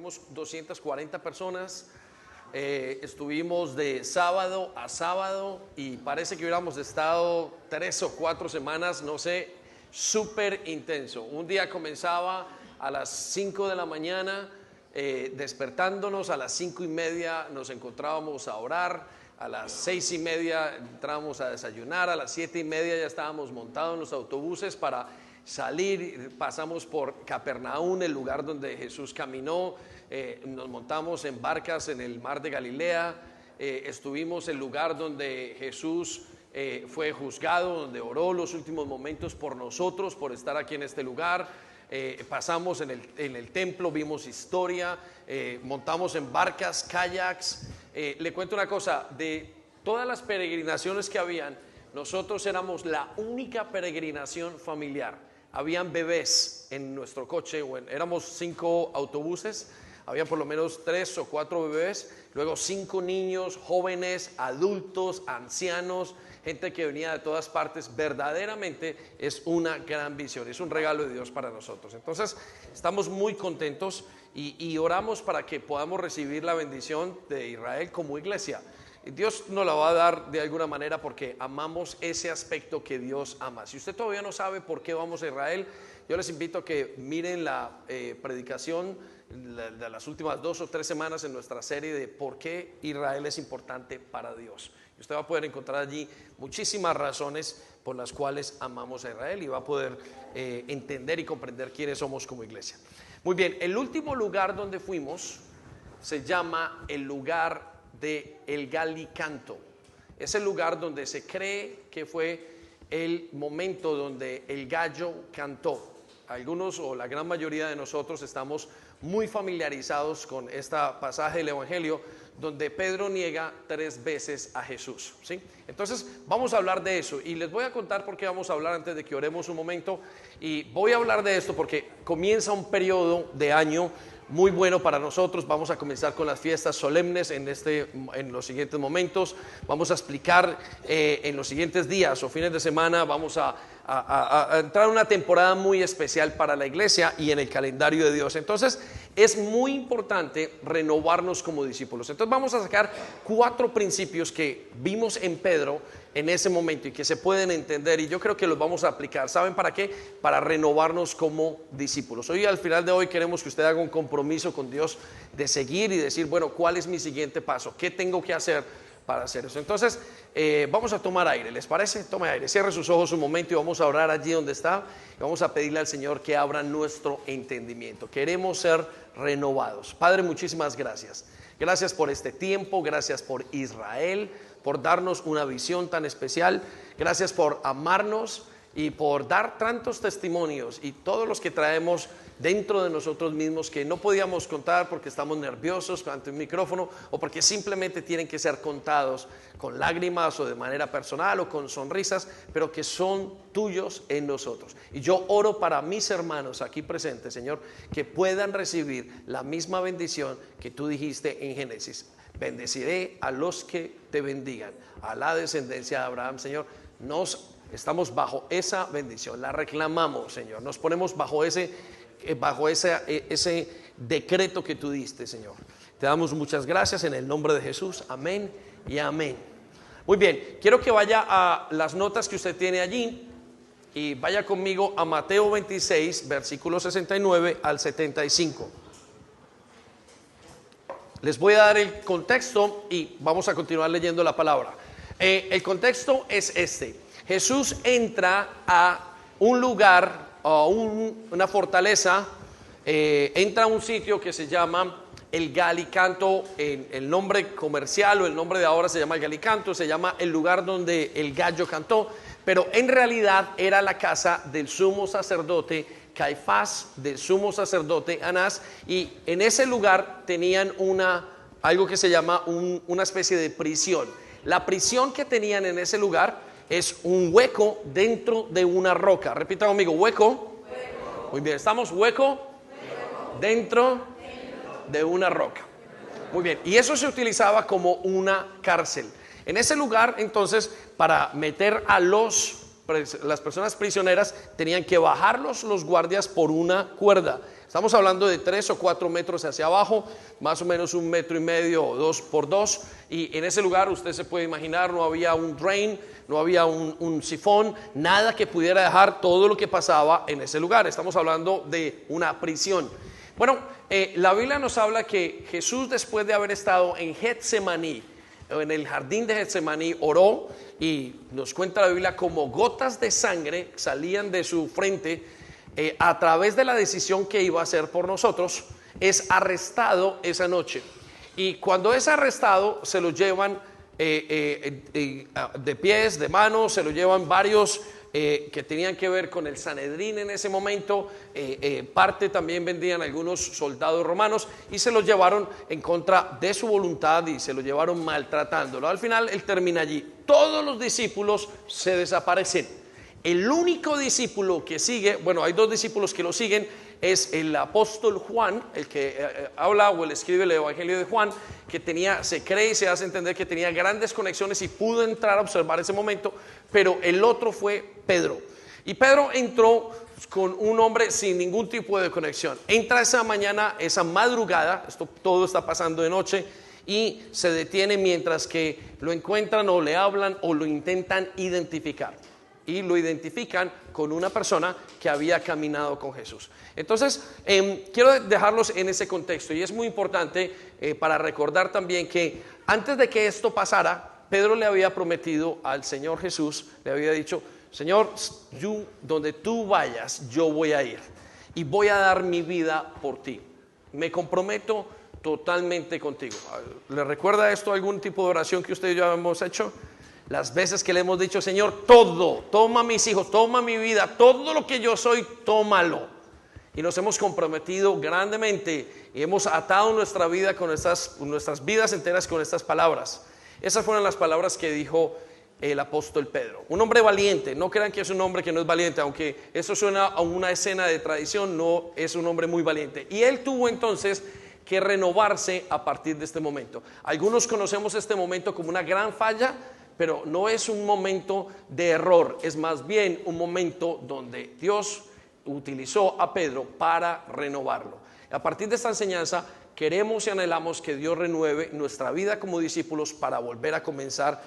fuimos 240 personas. Estuvimos de sábado a sábado y parece que hubiéramos estado 3 o 4 semanas, no sé, súper intenso. Un día comenzaba a las 5 de la mañana, despertándonos a las 5:30 nos encontrábamos a orar, a las 6:30 entrábamos a desayunar, a las 7:30 ya estábamos montados en los autobuses para salir. Pasamos por Capernaum, el lugar donde Jesús caminó, nos montamos en barcas en el mar de Galilea, estuvimos en el lugar donde Jesús fue juzgado, donde oró los últimos momentos por nosotros, por estar aquí en este lugar. Pasamos en el templo, vimos historia, montamos en barcas, kayaks. Le cuento una cosa, de todas las peregrinaciones que habían, nosotros éramos la única peregrinación familiar. Habían bebés en nuestro coche, éramos 5 autobuses, había por lo menos 3 o 4 bebés, luego 5 niños, jóvenes, adultos, ancianos, gente que venía de todas partes. Verdaderamente es una gran visión, es un regalo de Dios para nosotros. Entonces estamos muy contentos y oramos para que podamos recibir la bendición de Israel como iglesia. Dios nos la va a dar de alguna manera porque amamos ese aspecto que Dios ama. Si usted todavía no sabe por qué vamos a Israel, yo les invito a que miren la predicación de las últimas 2 o 3 semanas en nuestra serie de por qué Israel es importante para Dios. Usted va a poder encontrar allí muchísimas razones por las cuales amamos a Israel y va a poder entender y comprender quiénes somos como iglesia. Muy bien, el último lugar donde fuimos se llama el lugar de el Galicanto. Es el lugar donde se cree que fue el momento donde el gallo cantó. Algunos o la gran mayoría de nosotros estamos muy familiarizados con este pasaje del Evangelio donde Pedro niega 3 veces a Jesús, ¿sí? Entonces vamos a hablar de eso y les voy a contar por qué vamos a hablar antes de que oremos un momento. Y voy a hablar de esto porque comienza un periodo de año muy bueno para nosotros. Vamos a comenzar con las fiestas solemnes en los siguientes momentos. Vamos a explicar en los siguientes días o fines de semana. Vamos a entrar en una temporada muy especial para la iglesia y en el calendario de Dios. Entonces es muy importante renovarnos como discípulos. Entonces vamos a sacar 4 principios que vimos en Pedro en ese momento y que se pueden entender, y yo creo que los vamos a aplicar. ¿Saben para qué? Para renovarnos como discípulos. Hoy, al final de hoy, queremos que usted haga un compromiso con Dios de seguir y decir, bueno, ¿cuál es mi siguiente paso? ¿Qué tengo que hacer para hacer eso? Entonces vamos a tomar aire, ¿les parece? Tome aire, cierre sus ojos un momento y vamos a orar allí donde está y vamos a pedirle al Señor que abra nuestro entendimiento. Queremos ser renovados. Padre, muchísimas gracias. Gracias por este tiempo, gracias por Israel, por darnos una visión tan especial. Gracias por amarnos y por dar tantos testimonios y todos los que traemos dentro de nosotros mismos que no podíamos contar porque estamos nerviosos ante un micrófono o porque simplemente tienen que ser contados con lágrimas o de manera personal o con sonrisas, pero que son tuyos en nosotros. Y yo oro para mis hermanos aquí presentes, Señor, que puedan recibir la misma bendición que tú dijiste en Génesis. Bendeciré a los que te bendigan, a la descendencia de Abraham. Señor, estamos bajo esa bendición, la reclamamos, Señor. Nos ponemos bajo ese decreto que tú diste, Señor. Te damos muchas gracias en el nombre de Jesús. Amén y amén. Muy bien, quiero que vaya a las notas que usted tiene allí y vaya conmigo a Mateo 26, versículos 69 al 75. Les voy a dar el contexto y vamos a continuar leyendo la palabra. El contexto es este. Jesús entra a un lugar, a una fortaleza, entra a un sitio que se llama el Galicanto. El nombre comercial o el nombre de ahora se llama el Galicanto, se llama el lugar donde el gallo cantó, pero en realidad era la casa del sumo sacerdote Caifás, del sumo sacerdote Anás, y en ese lugar tenían algo que se llama una especie de prisión. La prisión que tenían en ese lugar es un hueco dentro de una roca. Repita conmigo, hueco. Muy bien, estamos hueco dentro de una roca. Muy bien, y eso se utilizaba como una cárcel. En ese lugar, entonces, para meter a los las personas prisioneras tenían que bajarlos los guardias por una cuerda. Estamos hablando de 3 o 4 metros hacia abajo, más o menos 1,5 metros o 2 por 2. Y en ese lugar usted se puede imaginar, no había un drain, no había un sifón, nada que pudiera dejar todo lo que pasaba en ese lugar. Estamos hablando de una prisión. Bueno, la Biblia nos habla que Jesús, después de haber estado en Getsemaní, en el jardín de Getsemaní, oró, y nos cuenta la Biblia como gotas de sangre salían de su frente. A través de la decisión que iba a hacer por nosotros, es arrestado esa noche. Y cuando es arrestado, se lo llevan de pies, de manos, se lo llevan varios que tenían que ver con el Sanedrín en ese momento. Parte también vendían algunos soldados romanos, y se lo llevaron en contra de su voluntad y se lo llevaron maltratándolo. Al final él termina allí. Todos los discípulos se desaparecen. El único discípulo que sigue, bueno, hay 2 discípulos que lo siguen, es el apóstol Juan, el que habla o el escribe el Evangelio de Juan, que tenía, se cree y se hace entender que tenía grandes conexiones y pudo entrar a observar ese momento, pero el otro fue Pedro. Y Pedro entró con un hombre sin ningún tipo de conexión. Entra esa mañana, esa madrugada, esto todo está pasando de noche, y se detiene mientras que lo encuentran o le hablan o lo intentan identificar. Y lo identifican con una persona que había caminado con Jesús. Entonces, quiero dejarlos en ese contexto, y es muy importante para recordar también que antes de que esto pasara, Pedro le había prometido al Señor Jesús, le había dicho: Señor, donde tú vayas, yo voy a ir y voy a dar mi vida por ti. Me comprometo totalmente contigo. ¿Le recuerda esto algún tipo de oración que usted y yo hemos hecho? Las veces que le hemos dicho: Señor, todo, toma mis hijos, toma mi vida, todo lo que yo soy, tómalo. Y nos hemos comprometido grandemente y hemos atado nuestra vida con nuestras vidas enteras con estas palabras. Esas fueron las palabras que dijo el apóstol Pedro. Un hombre valiente. No crean que es un hombre que no es valiente, aunque eso suena a una escena de tradición, no es un hombre muy valiente. Y él tuvo entonces que renovarse a partir de este momento. Algunos conocemos este momento como una gran falla, pero no es un momento de error, es más bien un momento donde Dios utilizó a Pedro para renovarlo. A partir de esta enseñanza queremos y anhelamos que Dios renueve nuestra vida como discípulos para volver a comenzar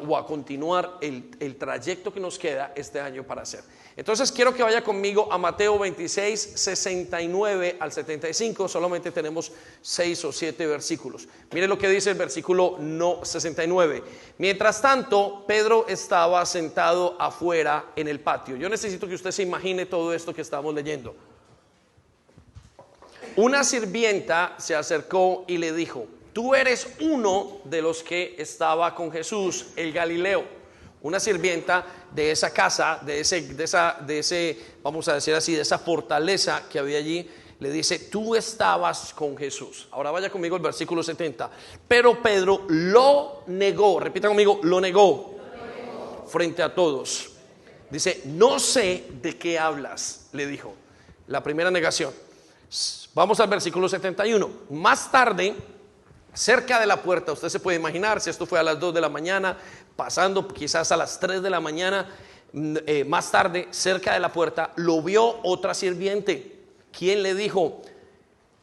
o a continuar el trayecto que nos queda este año para hacer. Entonces quiero que vaya conmigo a Mateo 26, 69 al 75. Solamente tenemos 6 o 7 versículos. Mire lo que dice el versículo 69. Mientras tanto, Pedro estaba sentado afuera en el patio. Yo necesito que usted se imagine todo esto que estamos leyendo. Una sirvienta se acercó y le dijo: tú eres uno de los que estaba con Jesús, el Galileo. Una sirvienta de esa casa, de ese, vamos a decir así, de esa fortaleza que había allí, le dice: tú estabas con Jesús. Ahora vaya conmigo al versículo 70. Pero Pedro lo negó. Repita conmigo: lo negó frente a todos. Dice: no sé de qué hablas, le dijo. La primera negación. Vamos al versículo 71. Más tarde, cerca de la puerta, usted se puede imaginar, si esto fue a las 2 de la mañana, pasando quizás a las 3 de la mañana, más tarde, cerca de la puerta, lo vio otra sirviente, quien le dijo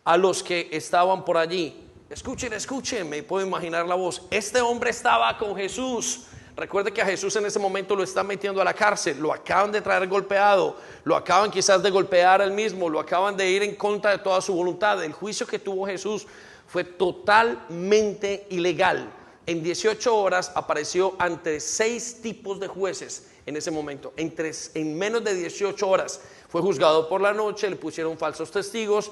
a los que estaban por allí: escuchen, me puedo imaginar la voz, este hombre estaba con Jesús. Recuerde que a Jesús en ese momento lo están metiendo a la cárcel, lo acaban de traer golpeado, lo acaban quizás de golpear él mismo, lo acaban de ir en contra de toda su voluntad. El juicio que tuvo Jesús fue totalmente ilegal. En 18 horas apareció ante 6 tipos de jueces en ese momento. En menos de 18 horas fue juzgado por la noche, le pusieron falsos testigos,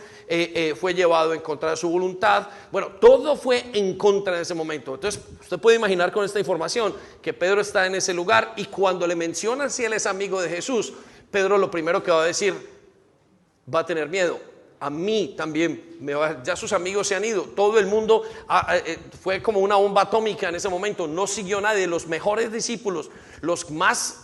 fue llevado en contra de su voluntad. Bueno, todo fue en contra en ese momento. Entonces usted puede imaginar con esta información que Pedro está en ese lugar, y cuando le mencionan si él es amigo de Jesús, Pedro lo primero que va a decir: va a tener miedo. A mí también, ya sus amigos se han ido, todo el mundo fue como una bomba atómica en ese momento, no siguió nadie. Los mejores discípulos, los más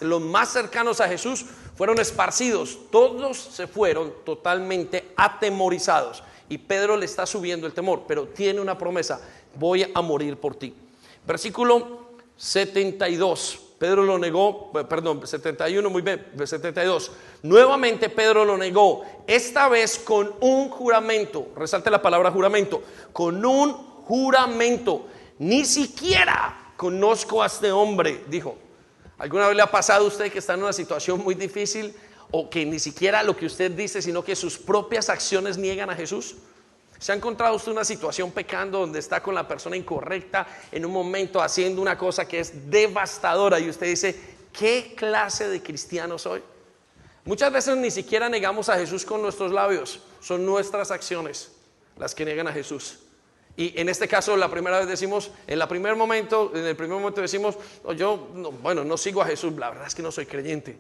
cercanos a Jesús, fueron esparcidos, todos se fueron totalmente atemorizados, y Pedro le está subiendo el temor, pero tiene una promesa: voy a morir por ti. Versículo 72, Pedro lo negó, perdón, 71, muy bien, 72. Nuevamente Pedro lo negó, esta vez con un juramento. Resalte la palabra juramento. Con un juramento. Ni siquiera conozco a este hombre, dijo. ¿Alguna vez le ha pasado a usted que está en una situación muy difícil o que ni siquiera lo que usted dice, sino que sus propias acciones niegan a Jesús? ¿Se ha encontrado usted una situación pecando donde está con la persona incorrecta en un momento haciendo una cosa que es devastadora y usted dice, ¿qué clase de cristiano soy? Muchas veces ni siquiera negamos a Jesús con nuestros labios, son nuestras acciones las que niegan a Jesús. Y en este caso la primera vez decimos, en el primer momento decimos, no sigo a Jesús, la verdad es que no soy creyente.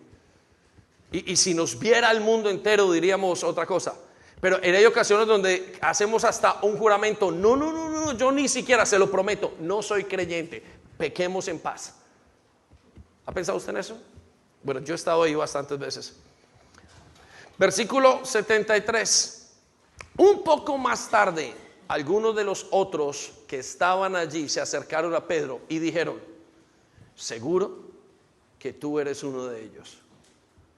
Y si nos viera el mundo entero diríamos otra cosa. Pero hay ocasiones donde hacemos hasta un juramento. No, yo ni siquiera, se lo prometo, no soy creyente. Pequemos en paz. ¿Ha pensado usted en eso? Bueno, yo he estado ahí bastantes veces. Versículo 73. Un poco más tarde, algunos de los otros que estaban allí se acercaron a Pedro y dijeron, seguro que tú eres uno de ellos.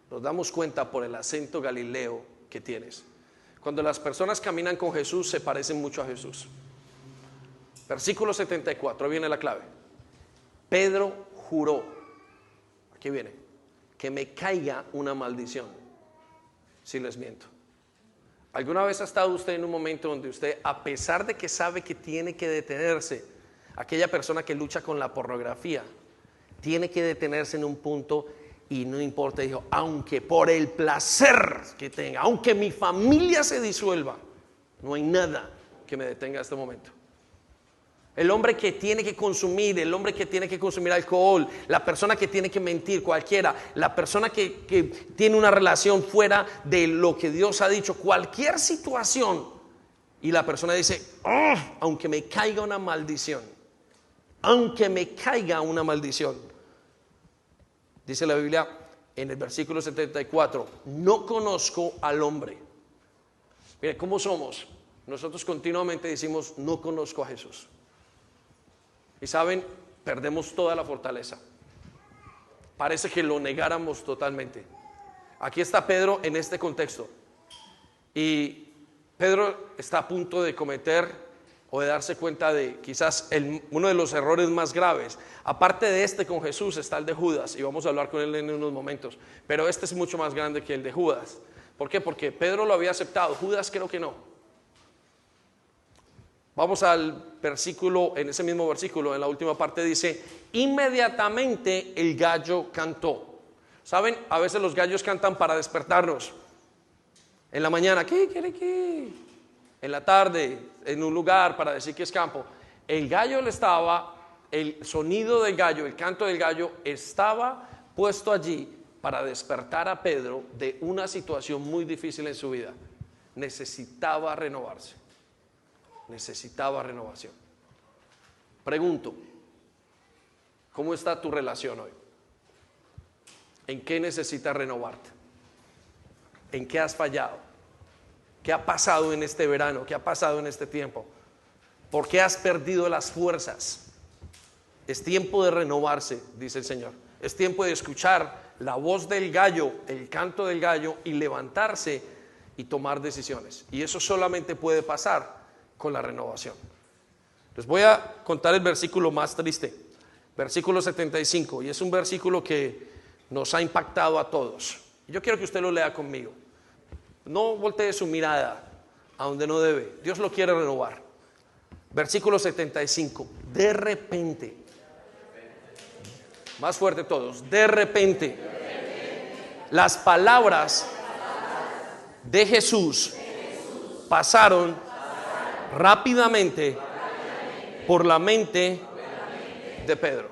Nos damos cuenta por el acento galileo que tienes. Cuando las personas caminan con Jesús se parecen mucho a Jesús. Versículo 74, viene la clave. Pedro juró, aquí viene, que me caiga una maldición si les miento. ¿Alguna vez ha estado usted en un momento donde usted, a pesar de que sabe que tiene que detenerse, aquella persona que lucha con la pornografía, tiene que detenerse en un punto y no importa, dijo, aunque por el placer que tenga, aunque mi familia se disuelva, no hay nada que me detenga en este momento? El hombre que tiene que consumir, el hombre que tiene que consumir alcohol, la persona que tiene que mentir, cualquiera, la persona que tiene una relación fuera de lo que Dios ha dicho, cualquier situación, y la persona dice, aunque me caiga una maldición, aunque me caiga una maldición. Dice la Biblia en el versículo 74, no conozco al hombre. Mire, ¿cómo somos? Nosotros continuamente decimos, no conozco a Jesús. Y saben, perdemos toda la fortaleza. Parece que lo negáramos totalmente. Aquí está Pedro en este contexto. Y Pedro está a punto de cometer o de darse cuenta de quizás uno de los errores más graves. Aparte de este con Jesús está el de Judas, y vamos a hablar con él en unos momentos, pero este es mucho más grande que el de Judas. ¿Por qué? Porque Pedro lo había aceptado, Judas creo que no. Vamos al versículo, en ese mismo versículo, en la última parte dice, inmediatamente el gallo cantó. ¿Saben? A veces los gallos cantan para despertarnos. En la mañana, ¿qué? En la tarde, en un lugar para decir que es campo. El sonido del gallo, el canto del gallo estaba puesto allí para despertar a Pedro de una situación muy difícil en su vida. Necesitaba renovarse. Necesitaba renovación. Pregunto, ¿cómo está tu relación hoy? ¿En qué necesitas renovarte? ¿En qué has fallado? ¿Qué ha pasado en este verano? ¿Qué ha pasado en este tiempo? ¿Por qué has perdido las fuerzas? Es tiempo de renovarse, dice el Señor. Es tiempo de escuchar la voz del gallo, el canto del gallo, y levantarse y tomar decisiones. Y eso solamente puede pasar con la renovación. Les voy a contar el versículo más triste, versículo 75, y es un versículo que nos ha impactado a todos. Yo quiero que usted lo lea conmigo. No voltee su mirada a donde no debe. Dios lo quiere renovar. Versículo 75. De repente. Más fuerte todos. De repente. Las palabras de Jesús pasaron rápidamente por la mente de Pedro.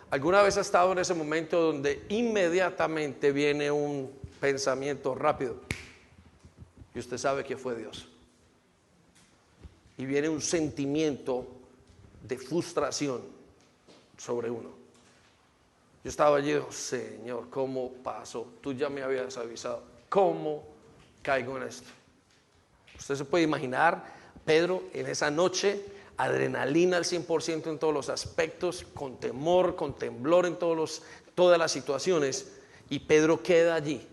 ¿Alguna vez ha estado en ese momento donde inmediatamente viene un pensamiento rápido y usted sabe que fue Dios, y viene un sentimiento de frustración sobre uno? Yo estaba allí, Señor, ¿cómo pasó? Tú ya me habías avisado. ¿Cómo caigo en esto? Usted se puede imaginar Pedro en esa noche adrenalina al 100% en todos los aspectos, con temor, con temblor en todas las situaciones, y Pedro queda allí.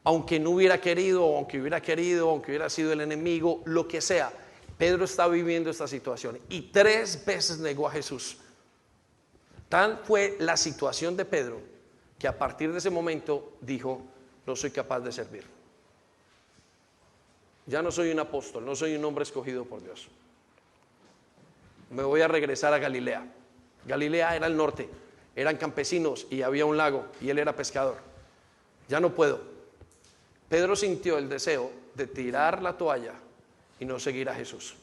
Aunque no hubiera querido, aunque hubiera sido el enemigo, lo que sea, Pedro está viviendo esta situación y 3 veces negó a Jesús. Tan fue la situación de Pedro que a partir de ese momento dijo: no soy capaz de servir. Ya no soy un apóstol, no soy un hombre escogido por Dios. Me voy a regresar a Galilea. Galilea era el norte, eran campesinos y había un lago y él era pescador. Ya no puedo. Pedro sintió el deseo de tirar la toalla y no seguir a Jesús.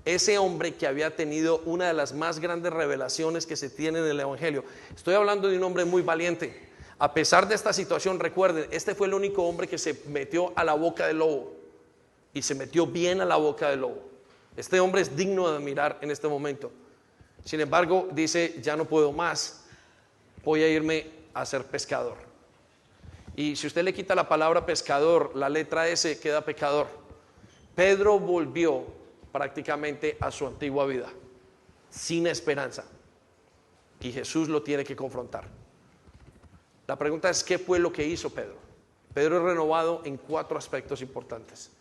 Ese hombre que había tenido una de las más grandes revelaciones que se tiene en el Evangelio. Estoy hablando de un hombre muy valiente. A pesar de esta situación, recuerden, este fue el único hombre que se metió a la boca del lobo, y se metió bien a la boca del lobo. Este hombre es digno de admirar en este momento. Sin embargo, dice: ya no puedo más, voy a irme a ser pescador. Y si usted le quita la palabra pescador, la letra S, queda pecador. Pedro volvió prácticamente a su antigua vida, sin esperanza, y Jesús lo tiene que confrontar. La pregunta es: ¿qué fue lo que hizo Pedro? Pedro es renovado en 4 aspectos importantes.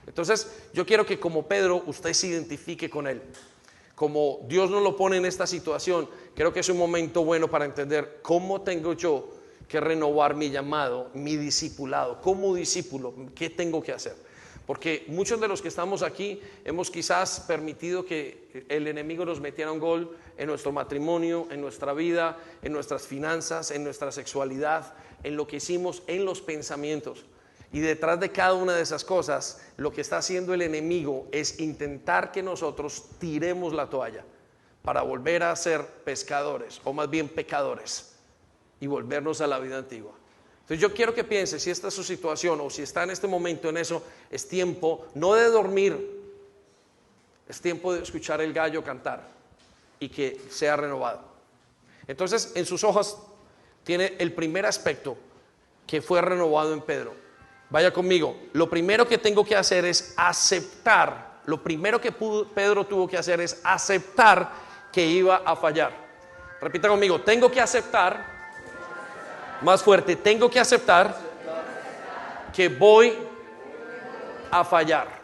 Entonces yo quiero que, como Pedro, usted se identifique con él. Como Dios nos lo pone en esta situación, creo que es un momento bueno para entender cómo tengo yo que renovar mi llamado, mi discipulado. Como discípulo, ¿qué tengo que hacer? Porque muchos de los que estamos aquí hemos quizás permitido que el enemigo nos metiera un gol en nuestro matrimonio, en nuestra vida, en nuestras finanzas, en nuestra sexualidad, en lo que hicimos, en los pensamientos. Y detrás de cada una de esas cosas, lo que está haciendo el enemigo es intentar que nosotros tiremos la toalla para volver a ser pescadores, o más bien pecadores, y volvernos a la vida antigua. Entonces yo quiero que piense, si esta es su situación o si está en este momento en eso, es tiempo no de dormir, es tiempo de escuchar el gallo cantar y que sea renovado. Entonces, en sus hojas tiene el primer aspecto que fue renovado en Pedro. Vaya conmigo. Lo primero que tengo que hacer es aceptar. Lo primero que Pedro tuvo que hacer es aceptar que iba a fallar. Repita conmigo: tengo que aceptar. Más fuerte: tengo que aceptar que voy a fallar.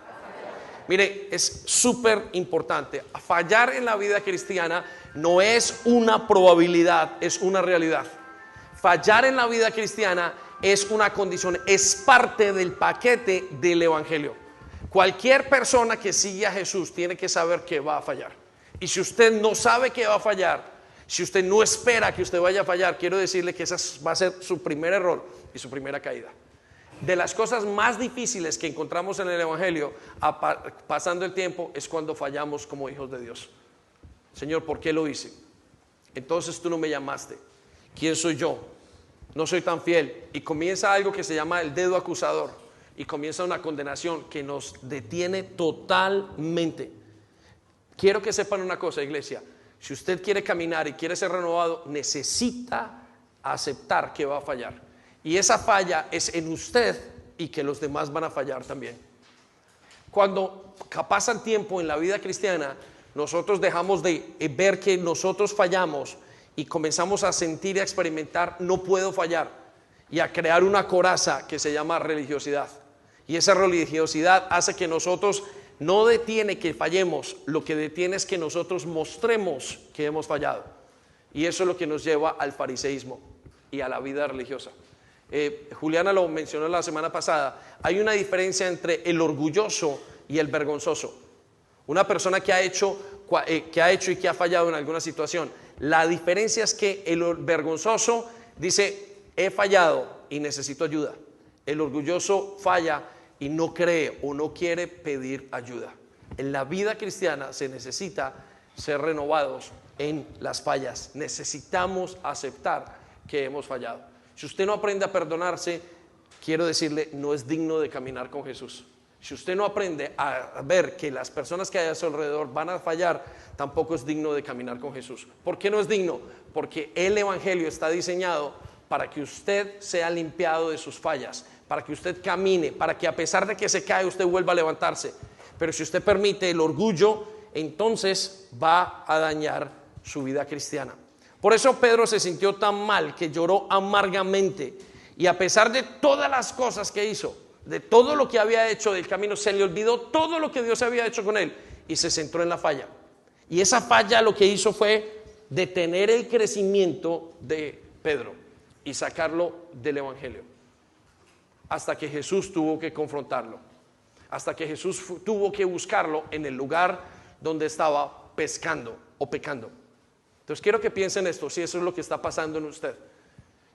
Mire, es súper importante. Fallar en la vida cristiana no es una probabilidad, es una realidad. Fallar en la vida cristiana es una condición, es parte del paquete del Evangelio. Cualquier persona que sigue a Jesús tiene que saber que va a fallar. Y si usted no sabe que va a fallar, si usted no espera que usted vaya a fallar, quiero decirle que ese va a ser su primer error y su primera caída. De las cosas más difíciles que encontramos en el Evangelio, pasando el tiempo, es cuando fallamos como hijos de Dios. Señor, ¿por qué lo hice? Entonces tú no me llamaste. ¿Quién soy yo? No soy tan fiel. Y comienza algo que se llama el dedo acusador, y comienza una condenación que nos detiene totalmente. Quiero que sepan una cosa, iglesia: si usted quiere caminar y quiere ser renovado, necesita aceptar que va a fallar, y esa falla es en usted y que los demás van a fallar también. Cuando pasan tiempo en la vida cristiana, nosotros dejamos de ver que nosotros fallamos y comenzamos a sentir y a experimentar: no puedo fallar, y a crear una coraza que se llama religiosidad. Y esa religiosidad hace que nosotros, no detiene que fallemos, lo que detiene es que nosotros mostremos que hemos fallado. Y eso es lo que nos lleva al fariseísmo y a la vida religiosa. Juliana lo mencionó la semana pasada. Hay una diferencia entre el orgulloso y el vergonzoso. Una persona que ha hecho y que ha fallado en alguna situación. La diferencia es que el vergonzoso dice: he fallado y necesito ayuda. El orgulloso falla y no cree o no quiere pedir ayuda. En la vida cristiana se necesita ser renovados en las fallas. Necesitamos aceptar que hemos fallado. Si usted no aprende a perdonarse, quiero decirle, no es digno de caminar con Jesús. Si usted no aprende a ver que las personas que hay a su alrededor van a fallar, tampoco es digno de caminar con Jesús. ¿Por qué no es digno? Porque el Evangelio está diseñado para que usted sea limpiado de sus fallas, para que usted camine, para que a pesar de que se cae, usted vuelva a levantarse. Pero si usted permite el orgullo, entonces va a dañar su vida cristiana. Por eso Pedro se sintió tan mal que lloró amargamente, y a pesar de todas las cosas que hizo, de todo lo que había hecho del camino, se le olvidó todo lo que Dios había hecho con él y se centró en la falla. Y esa falla lo que hizo fue detener el crecimiento de Pedro y sacarlo del evangelio, hasta que Jesús tuvo que confrontarlo, hasta que Jesús tuvo que buscarlo en el lugar donde estaba pescando o pecando. Entonces quiero que piensen esto, si eso es lo que está pasando en usted,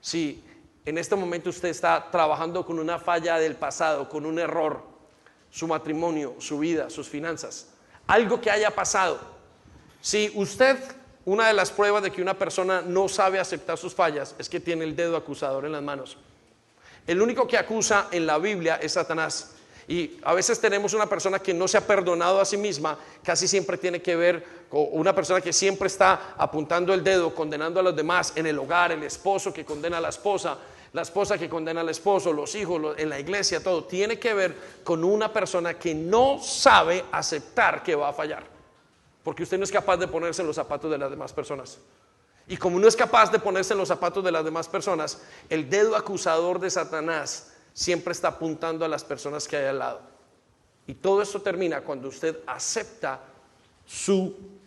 si en este momento usted está trabajando con una falla del pasado, con un error, su matrimonio, su vida, sus finanzas, algo que haya pasado. Si usted, una de las pruebas de que una persona no sabe aceptar sus fallas es que tiene el dedo acusador en las manos. El único que acusa en la Biblia es Satanás. Y a veces tenemos una persona que no se ha perdonado a sí misma, casi siempre tiene que ver con una persona que siempre está apuntando el dedo, condenando a los demás en el hogar, el esposo que condena a la esposa que condena al esposo, los hijos, en la iglesia, todo. Tiene que ver con una persona que no sabe aceptar que va a fallar, porque usted no es capaz de ponerse en los zapatos de las demás personas. Y como no es capaz de ponerse en los zapatos de las demás personas, el dedo acusador de Satanás siempre está apuntando a las personas que hay al lado. Y todo esto termina cuando usted acepta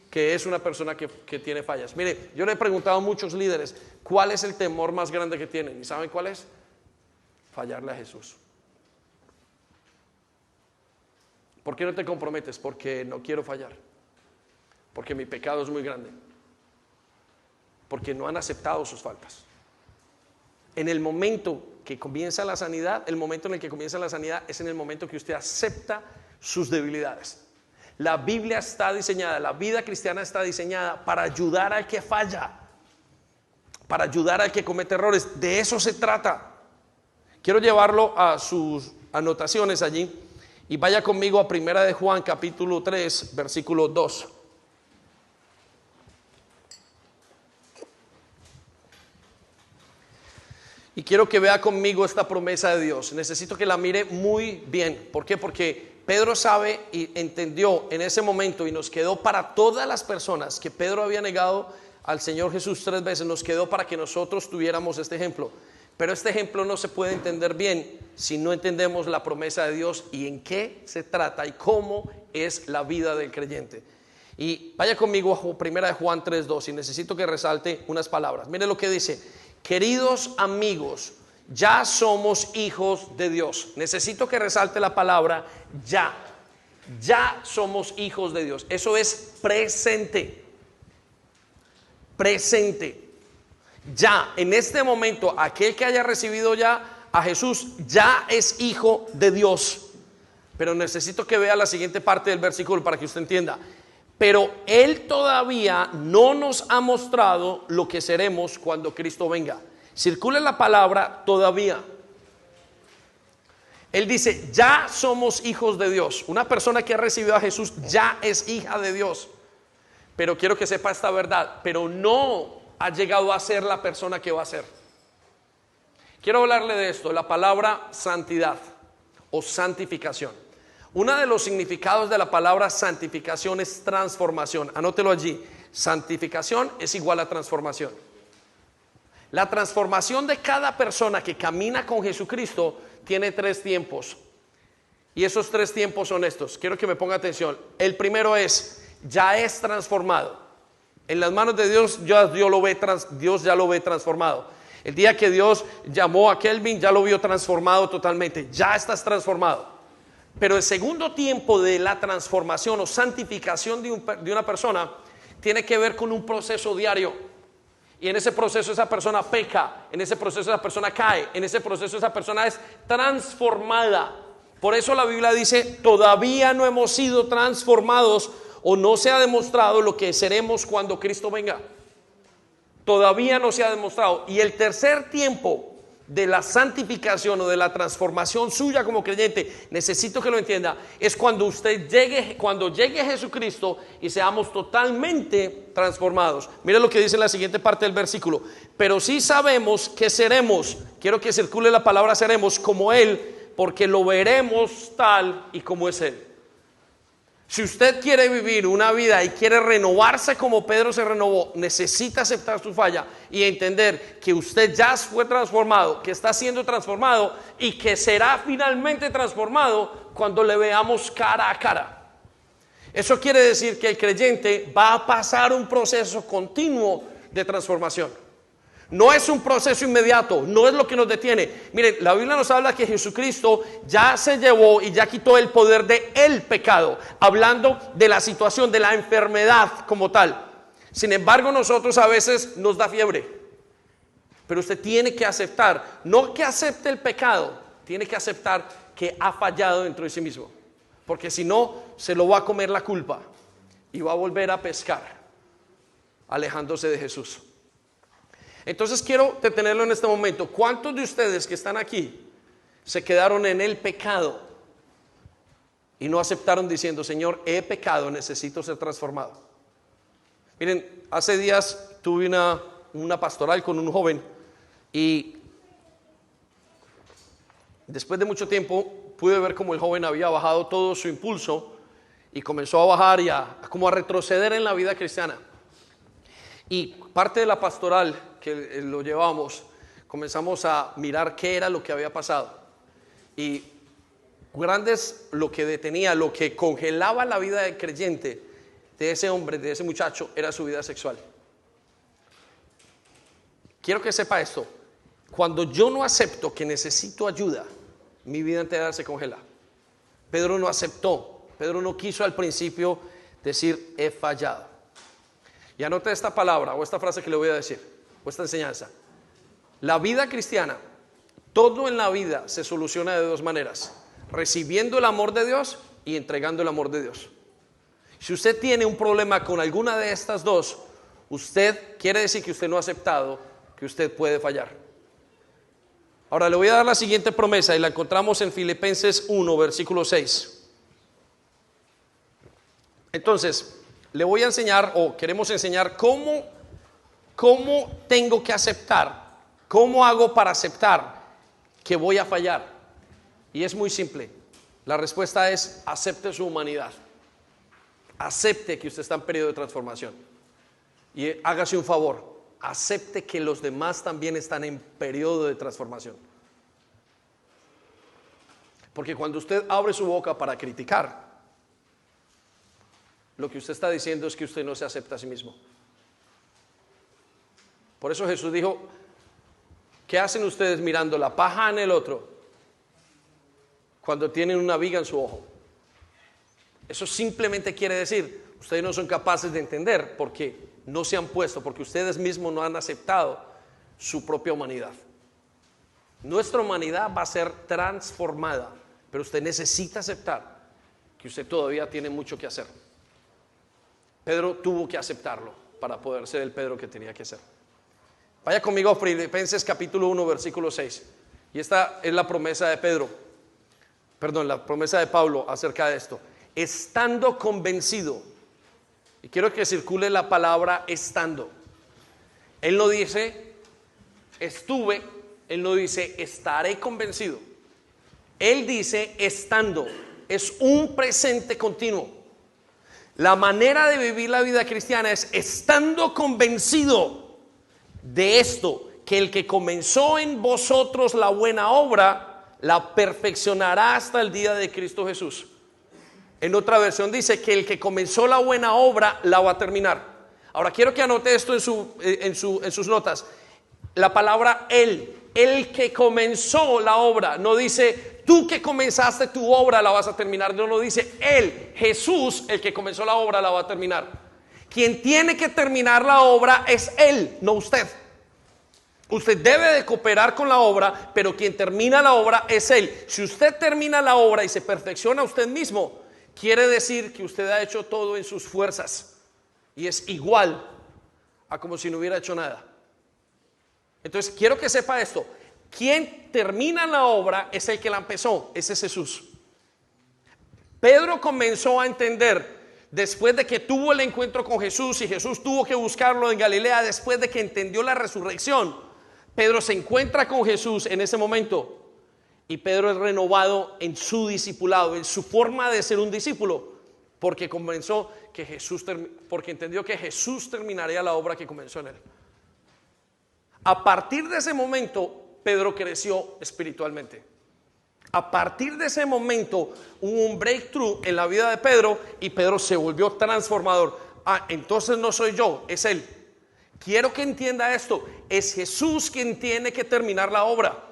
que es una persona que tiene fallas. Mire, yo le he preguntado a muchos líderes, ¿cuál es el temor más grande que tienen? ¿Y saben cuál es? Fallarle a Jesús. ¿Por qué no te comprometes? Porque no quiero fallar. Porque mi pecado es muy grande. Porque no han aceptado sus faltas. En el momento que comienza la sanidad, el momento en el que comienza la sanidad es en el momento que usted acepta sus debilidades. La Biblia está diseñada, la vida cristiana está diseñada para ayudar al que falla, para ayudar al que comete errores. De eso se trata. Quiero llevarlo a sus anotaciones allí y vaya conmigo a 1 de Juan capítulo 3 versículo 2. Y quiero que vea conmigo esta promesa de Dios. Necesito que la mire muy bien. ¿Por qué? Porque Pedro sabe y entendió en ese momento, y nos quedó para todas las personas que Pedro había negado al Señor Jesús 3 veces, nos quedó para que nosotros tuviéramos este ejemplo. Pero este ejemplo no se puede entender bien si no entendemos la promesa de Dios y en qué se trata y cómo es la vida del creyente. Y vaya conmigo a 1 de Juan 3:2 y necesito que resalte unas palabras. Mire lo que dice: queridos amigos, ya somos hijos de Dios. Necesito que resalte la palabra ya somos hijos de Dios. Eso es presente. Ya, en este momento, aquel que haya recibido ya a Jesús ya es hijo de Dios. Pero necesito que vea la siguiente parte del versículo para que usted entienda. Pero Él todavía no nos ha mostrado lo que seremos cuando Cristo venga. Circula la palabra todavía. Él dice, ya somos hijos de Dios. Una persona que ha recibido a Jesús ya es hija de Dios. Pero quiero que sepa esta verdad, pero no ha llegado a ser la persona que va a ser. Quiero hablarle de esto, la palabra santidad o santificación. Uno de los significados de la palabra santificación es transformación. Anótelo allí. Santificación es igual a transformación. La transformación de cada persona que camina con Jesucristo tiene 3 tiempos. Y esos 3 tiempos son estos. Quiero que me ponga atención. El primero es, ya es transformado. En las manos de Dios, Dios ya lo ve transformado. El día que Dios llamó a Kelvin, ya lo vio transformado totalmente. Ya estás transformado. Pero el segundo tiempo de la transformación o santificación de una persona tiene que ver con un proceso diario. Y en ese proceso esa persona peca, en ese proceso esa persona cae, en ese proceso esa persona es transformada. Por eso la Biblia dice, todavía no hemos sido transformados o no se ha demostrado lo que seremos cuando Cristo venga. Todavía no se ha demostrado. Y el tercer tiempo de la santificación o de la transformación suya como creyente, necesito que lo entienda, es cuando llegue Jesucristo y seamos totalmente transformados. Mire lo que dice en la siguiente parte del versículo: pero sí sabemos que seremos, quiero que circule la palabra seremos, como Él, porque lo veremos tal y como es Él. Si usted quiere vivir una vida y quiere renovarse como Pedro se renovó, necesita aceptar su falla y entender que usted ya fue transformado, que está siendo transformado y que será finalmente transformado cuando le veamos cara a cara. Eso quiere decir que el creyente va a pasar un proceso continuo de transformación. No es un proceso inmediato, no es lo que nos detiene. Miren, la Biblia nos habla que Jesucristo ya se llevó y ya quitó el poder de el pecado, hablando de la situación de la enfermedad como tal. Sin embargo, nosotros a veces nos da fiebre. Pero usted tiene que aceptar, no que acepte el pecado, tiene que aceptar que ha fallado dentro de sí mismo. Porque si no, se lo va a comer la culpa y va a volver a pescar, alejándose de Jesús. Entonces quiero detenerlo en este momento. ¿Cuántos de ustedes que están aquí se quedaron en el pecado y no aceptaron diciendo: Señor, he pecado, necesito ser transformado? Miren, hace días tuve una pastoral con un joven y después de mucho tiempo pude ver cómo el joven había bajado todo su impulso y comenzó a bajar y como a retroceder en la vida cristiana. Y parte de la pastoral que lo llevamos, comenzamos a mirar qué era lo que había pasado. Y grandes lo que detenía, lo que congelaba la vida del creyente, de ese hombre, de ese muchacho, era su vida sexual. Quiero que sepa esto: cuando yo no acepto que necesito ayuda, mi vida entera se congela. Pedro no aceptó, Pedro no quiso al principio decir: he fallado. Y anote esta palabra o esta frase que le voy a decir, o esta enseñanza. La vida cristiana, todo en la vida se soluciona de dos maneras: recibiendo el amor de Dios y entregando el amor de Dios. Si usted tiene un problema con alguna de estas dos, usted quiere decir que usted no ha aceptado que usted puede fallar. Ahora le voy a dar la siguiente promesa y la encontramos en Filipenses 1, versículo 6. Entonces, le voy a enseñar, o queremos enseñar, cómo tengo que aceptar, cómo hago para aceptar que voy a fallar. Y es muy simple. La respuesta es: acepte su humanidad. Acepte que usted está en periodo de transformación. Y hágase un favor: acepte que los demás también están en periodo de transformación. Porque cuando usted abre su boca para criticar, lo que usted está diciendo es que usted no se acepta a sí mismo. Por eso Jesús dijo: ¿qué hacen ustedes mirando la paja en el otro cuando tienen una viga en su ojo? Eso simplemente quiere decir: ustedes no son capaces de entender porque no se han puesto, porque ustedes mismos no han aceptado su propia humanidad. Nuestra humanidad va a ser transformada, pero usted necesita aceptar que usted todavía tiene mucho que hacer. Pedro tuvo que aceptarlo para poder ser el Pedro que tenía que ser. Vaya conmigo a Filipenses capítulo 1, versículo 6. Y esta es la promesa de Pedro. La promesa de Pablo acerca de esto. Estando convencido. Y quiero que circule la palabra estando. Él no dice estuve, él no dice estaré convencido. Él dice estando. Es un presente continuo. La manera de vivir la vida cristiana es estando convencido de esto, que el que comenzó en vosotros la buena obra, la perfeccionará hasta el día de Cristo Jesús. En otra versión dice que el que comenzó la buena obra la va a terminar. Ahora quiero que anote esto en sus notas. La palabra el que comenzó la obra, no dice tú que comenzaste tu obra la vas a terminar. No lo dice él, Jesús, el que comenzó la obra la va a terminar. Quien tiene que terminar la obra es él, no usted. Usted debe de cooperar con la obra, pero quien termina la obra es él. Si usted termina la obra y se perfecciona usted mismo, quiere decir que usted ha hecho todo en sus fuerzas y es igual a como si no hubiera hecho nada. Entonces quiero que sepa esto: quien termina la obra es el que la empezó, ese es Jesús. Pedro comenzó a entender después de que tuvo el encuentro con Jesús y Jesús tuvo que buscarlo en Galilea, después de que entendió la resurrección. Pedro se encuentra con Jesús en ese momento y Pedro es renovado en su discipulado, en su forma de ser un discípulo. porque porque entendió que Jesús terminaría la obra que comenzó en él. A partir de ese momento, Pedro creció espiritualmente. A partir de ese momento hubo un breakthrough en la vida de Pedro y Pedro se volvió transformador. Entonces no soy yo, es él. Quiero que entienda esto, es Jesús quien tiene que terminar la obra,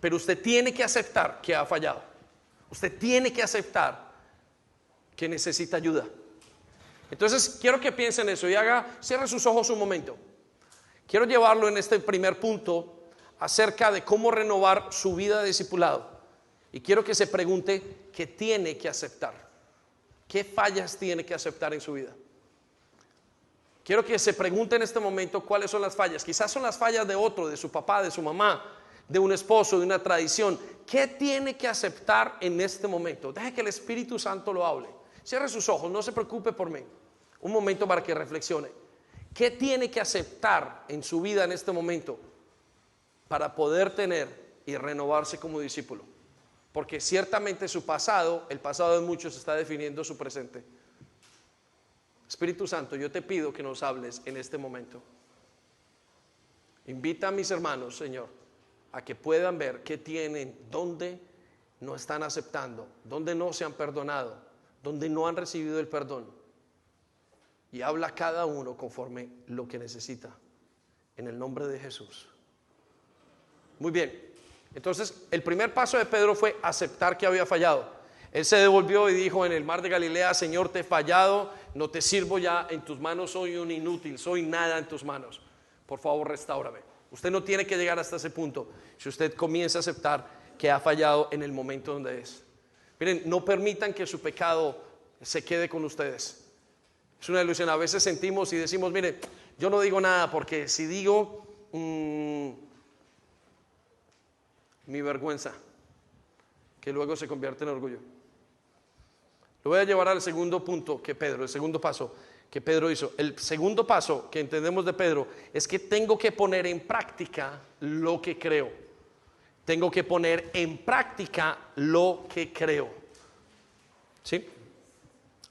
pero usted tiene que aceptar que ha fallado. Usted tiene que aceptar que necesita ayuda. Entonces quiero que piense en eso y cierre sus ojos un momento. Quiero llevarlo en este primer punto acerca de cómo renovar su vida de discipulado. Y quiero que se pregunte qué tiene que aceptar. ¿Qué fallas tiene que aceptar en su vida? Quiero que se pregunte en este momento cuáles son las fallas. Quizás son las fallas de otro, de su papá, de su mamá, de un esposo, de una tradición. ¿Qué tiene que aceptar en este momento? Deje que el Espíritu Santo lo hable. Cierre sus ojos, no se preocupe por mí. Un momento para que reflexione. ¿Qué tiene que aceptar en su vida en este momento para poder tener y renovarse como discípulo? Porque ciertamente su pasado, el pasado de muchos, está definiendo su presente. Espíritu Santo, yo te pido que nos hables en este momento. Invita a mis hermanos, Señor, a que puedan ver qué tienen, dónde no están aceptando, dónde no se han perdonado, dónde no han recibido el perdón. Y habla a cada uno conforme lo que necesita, en el nombre de Jesús. Muy bien, entonces el primer paso de Pedro fue aceptar que había fallado. Él se devolvió y dijo en el mar de Galilea: Señor, te he fallado, no te sirvo ya, en tus manos soy un inútil, soy nada en tus manos, por favor restáurame. Usted no tiene que llegar hasta ese punto si usted comienza a aceptar que ha fallado en el momento donde es. Miren, no permitan que su pecado se quede con ustedes. Es una ilusión. A veces sentimos y decimos: mire, yo no digo nada porque si digo mi vergüenza, que luego se convierte en orgullo. Lo voy a llevar al segundo punto el segundo paso que Pedro hizo. El segundo paso que entendemos de Pedro es que tengo que poner en práctica lo que creo. Tengo que poner en práctica lo que creo. ¿Sí?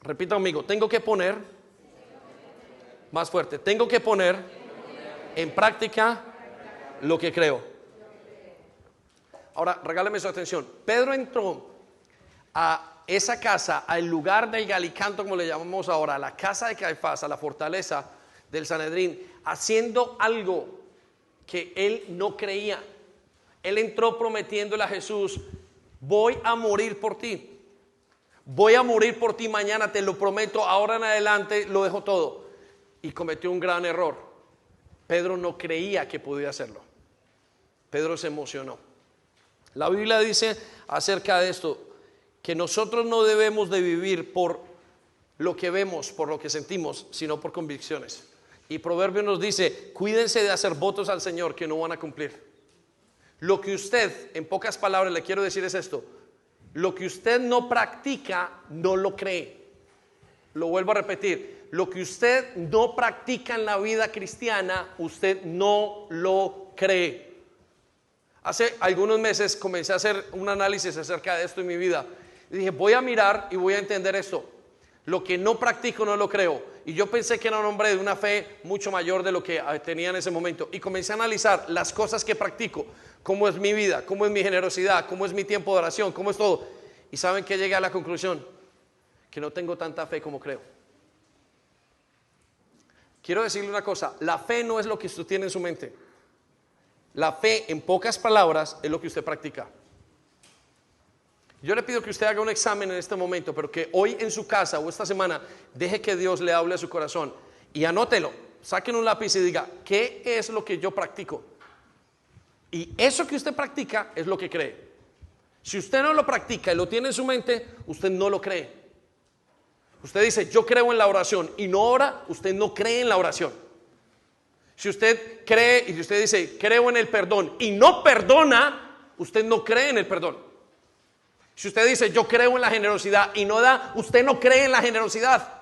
Repita conmigo, tengo que poner, más fuerte, tengo que poner en práctica lo que creo. Ahora, regálame su atención. Pedro entró a esa casa, al lugar del Galicanto, como le llamamos ahora, a la casa de Caifás, a la fortaleza del Sanedrín, haciendo algo que él no creía. Él entró prometiéndole a Jesús: voy a morir por ti, voy a morir por ti mañana, te lo prometo, ahora en adelante lo dejo todo. Y cometió un gran error. Pedro no creía que podía hacerlo. Pedro se emocionó. La Biblia dice acerca de esto que nosotros no debemos de vivir por lo que vemos, por lo que sentimos, sino por convicciones. Y Proverbios nos dice: cuídense de hacer votos al Señor que no van a cumplir. Lo que usted, en pocas palabras le quiero decir es esto: lo que usted no practica, no lo cree. Lo vuelvo a repetir: lo que usted no practica en la vida cristiana, usted no lo cree. Hace algunos meses comencé a hacer un análisis acerca de esto en mi vida. Y dije: voy a mirar y voy a entender esto. Lo que no practico no lo creo. Y yo pensé que era un hombre de una fe mucho mayor de lo que tenía en ese momento. Y comencé a analizar las cosas que practico. Cómo es mi vida, cómo es mi generosidad, cómo es mi tiempo de oración, cómo es todo. Y ¿saben qué? Llegué a la conclusión: que no tengo tanta fe como creo. Quiero decirle una cosa: la fe no es lo que usted tiene en su mente. La fe, en pocas palabras, es lo que usted practica. Yo le pido que usted haga un examen en este momento, pero que hoy en su casa o esta semana deje que Dios le hable a su corazón y anótelo. Saquen un lápiz y diga: ¿qué es lo que yo practico? Y eso que usted practica es lo que cree. Si usted no lo practica y lo tiene en su mente, usted no lo cree. Usted dice: yo creo en la oración, y no ora, usted no cree en la oración. Si usted cree y si usted dice: creo en el perdón, y no perdona, usted no cree en el perdón. Si usted dice: yo creo en la generosidad, y no da, usted no cree en la generosidad.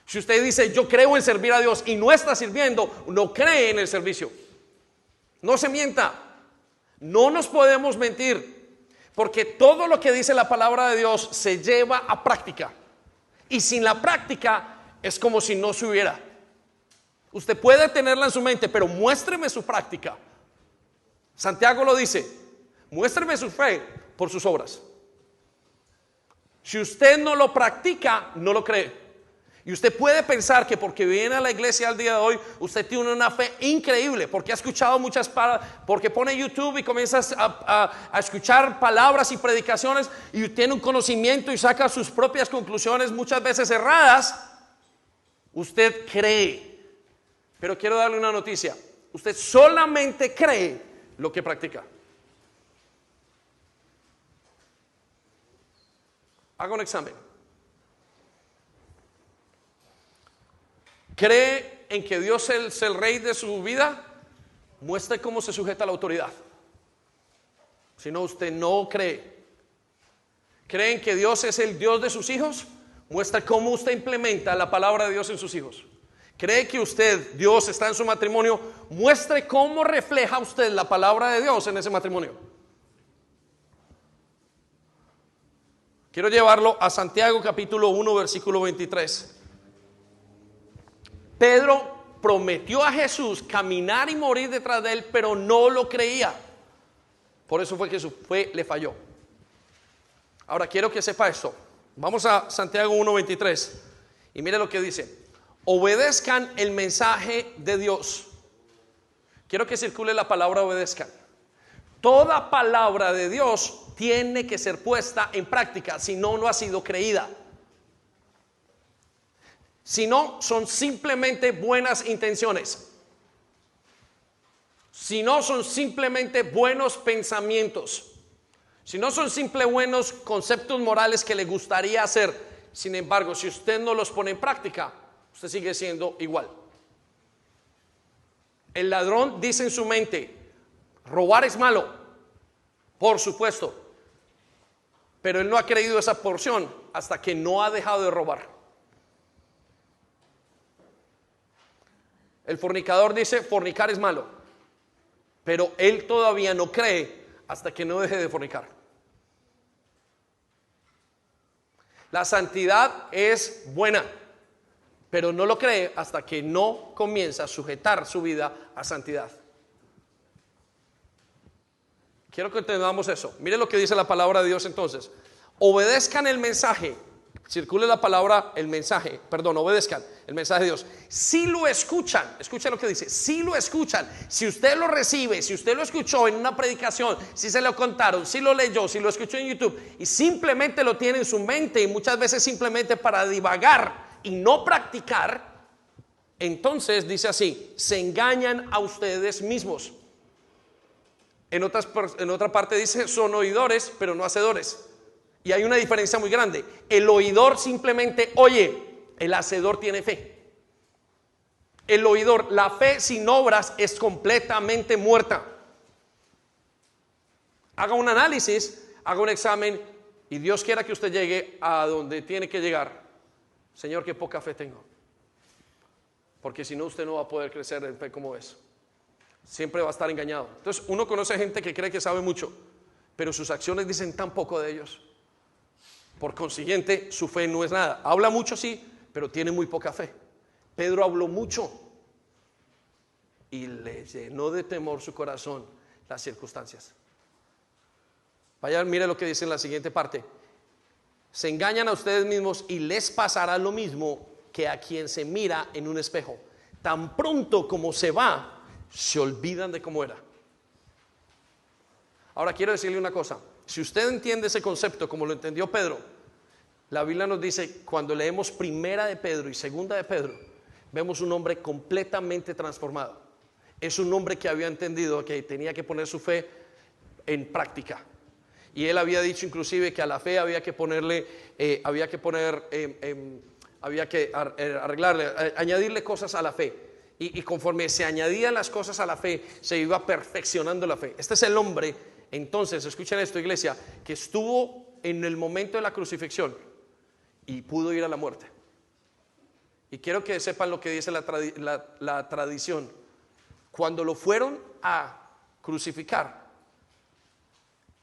Si usted dice: yo creo en servir a Dios, y no está sirviendo, no cree en el servicio. No se mienta. No nos podemos mentir, porque todo lo que dice la palabra de Dios se lleva a práctica. Y sin la práctica es como si no se hubiera. Usted puede tenerla en su mente, pero muéstreme su práctica. Santiago lo dice, muéstreme su fe por sus obras. Si usted no lo practica, no lo cree. Y usted puede pensar que porque viene a la iglesia al día de hoy, usted tiene una fe increíble, porque ha escuchado muchas palabras, porque pone YouTube y comienza a escuchar palabras y predicaciones y tiene un conocimiento y saca sus propias conclusiones, muchas veces erradas. Usted cree. Pero quiero darle una noticia. Usted solamente cree lo que practica. Haga un examen. ¿Cree en que Dios es el rey de su vida? Muestre cómo se sujeta a la autoridad. Si no, usted no cree. ¿Cree en que Dios es el Dios de sus hijos? Muestre cómo usted implementa la palabra de Dios en sus hijos. ¿Cree que usted, Dios, está en su matrimonio? Muestre cómo refleja usted la palabra de Dios en ese matrimonio. Quiero llevarlo a Santiago capítulo 1 versículo 23. Pedro prometió a Jesús caminar y morir detrás de él, pero no lo creía. Por eso fue que su fe le falló. Ahora quiero que sepa esto. Vamos a Santiago 1:23 y mire lo que dice. Obedezcan el mensaje de Dios. Quiero que circule la palabra obedezcan. Toda palabra de Dios tiene que ser puesta en práctica, si no, no ha sido creída. Si no, son simplemente buenas intenciones. Si no, son simplemente buenos pensamientos. Si no, son simples buenos conceptos morales que le gustaría hacer. Sin embargo, si usted no los pone en práctica, usted sigue siendo igual. El ladrón dice en su mente, robar es malo, por supuesto, pero él no ha creído esa porción hasta que no ha dejado de robar. El fornicador dice, fornicar es malo, pero él todavía no cree hasta que no deje de fornicar. La santidad es buena, pero no lo cree hasta que no comienza a sujetar su vida a santidad. Quiero que entendamos eso. Mire lo que dice la palabra de Dios entonces. Obedezcan el mensaje. Circule la palabra el mensaje. Perdón, obedezcan el mensaje de Dios. Si lo escuchan, escucha lo que dice. Si lo escuchan, si usted lo recibe, si usted lo escuchó en una predicación, si se lo contaron, si lo leyó, si lo escuchó en YouTube y simplemente lo tiene en su mente y muchas veces simplemente para divagar y no practicar, entonces dice así, se engañan a ustedes mismos. En otra parte dice, son oidores pero no hacedores. Y hay una diferencia muy grande. El oidor simplemente oye, el hacedor tiene fe. El oidor, la fe sin obras es completamente muerta. Haga un análisis, haga un examen y Dios quiera que usted llegue a donde tiene que llegar. Señor, qué poca fe tengo. Porque si no, usted no va a poder crecer en fe como es. Siempre va a estar engañado. Entonces uno conoce gente que cree que sabe mucho, pero sus acciones dicen tan poco de ellos. Por consiguiente, su fe no es nada. Habla mucho, sí, pero tiene muy poca fe. Pedro habló mucho y le llenó de temor su corazón las circunstancias. Vaya, mire lo que dice en la siguiente parte. Se engañan a ustedes mismos y les pasará lo mismo que a quien se mira en un espejo. Tan pronto como se va, se olvidan de cómo era. Ahora quiero decirle una cosa. Si usted entiende ese concepto como lo entendió Pedro, la Biblia nos dice, cuando leemos primera de Pedro y segunda de Pedro, vemos un hombre completamente transformado. Es un hombre que había entendido que tenía que poner su fe en práctica. Y él había dicho inclusive que a la fe había que ponerle, arreglarle, añadirle cosas a la fe. Y conforme se añadían las cosas a la fe, se iba perfeccionando la fe. Este es el hombre, entonces, escuchen esto, iglesia, que estuvo en el momento de la crucifixión y pudo ir a la muerte. Y quiero que sepan lo que dice la tradición. Cuando lo fueron a crucificar,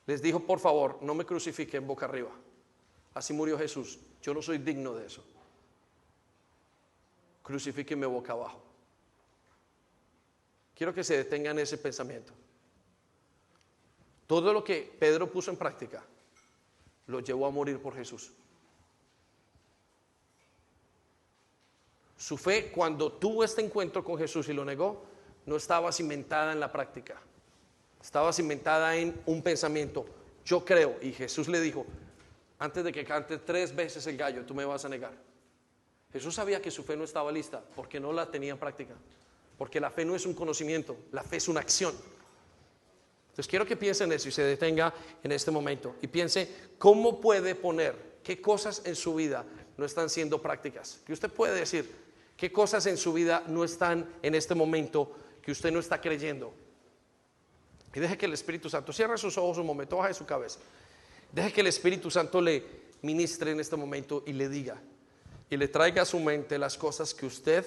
les dijo, por favor, no me crucifiquen boca arriba. Así murió Jesús. Yo no soy digno de eso. crucifíquenme boca abajo. Quiero que se detengan en ese pensamiento. Todo lo que Pedro puso en práctica lo llevó a morir por Jesús. Su fe, cuando tuvo este encuentro con Jesús y lo negó, no estaba cimentada en la práctica. Estaba cimentada en un pensamiento. Yo creo. Y Jesús le dijo: antes de que cante 3 veces el gallo, tú me vas a negar. Jesús sabía que su fe no estaba lista porque no la tenía en práctica. Porque la fe no es un conocimiento, la fe es una acción. Entonces quiero que piense en eso y se detenga en este momento. Y piense cómo puede poner, qué cosas en su vida no están siendo prácticas. Que usted puede decir, qué cosas en su vida no están en este momento que usted no está creyendo. Y deje que el Espíritu Santo, cierre sus ojos un momento, baje su cabeza. Deje que el Espíritu Santo le ministre en este momento y le diga y le traiga a su mente las cosas que usted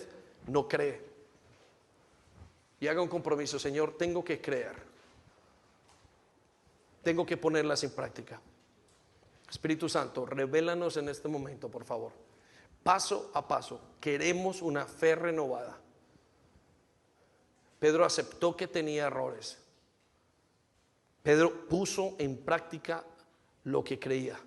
no cree. Y haga un compromiso: Señor, tengo que creer, tengo que ponerlas en práctica. Espíritu Santo, revélanos en este momento, por favor, paso a paso. Queremos una fe renovada. Pedro aceptó que tenía errores. Pedro puso en práctica lo que creía.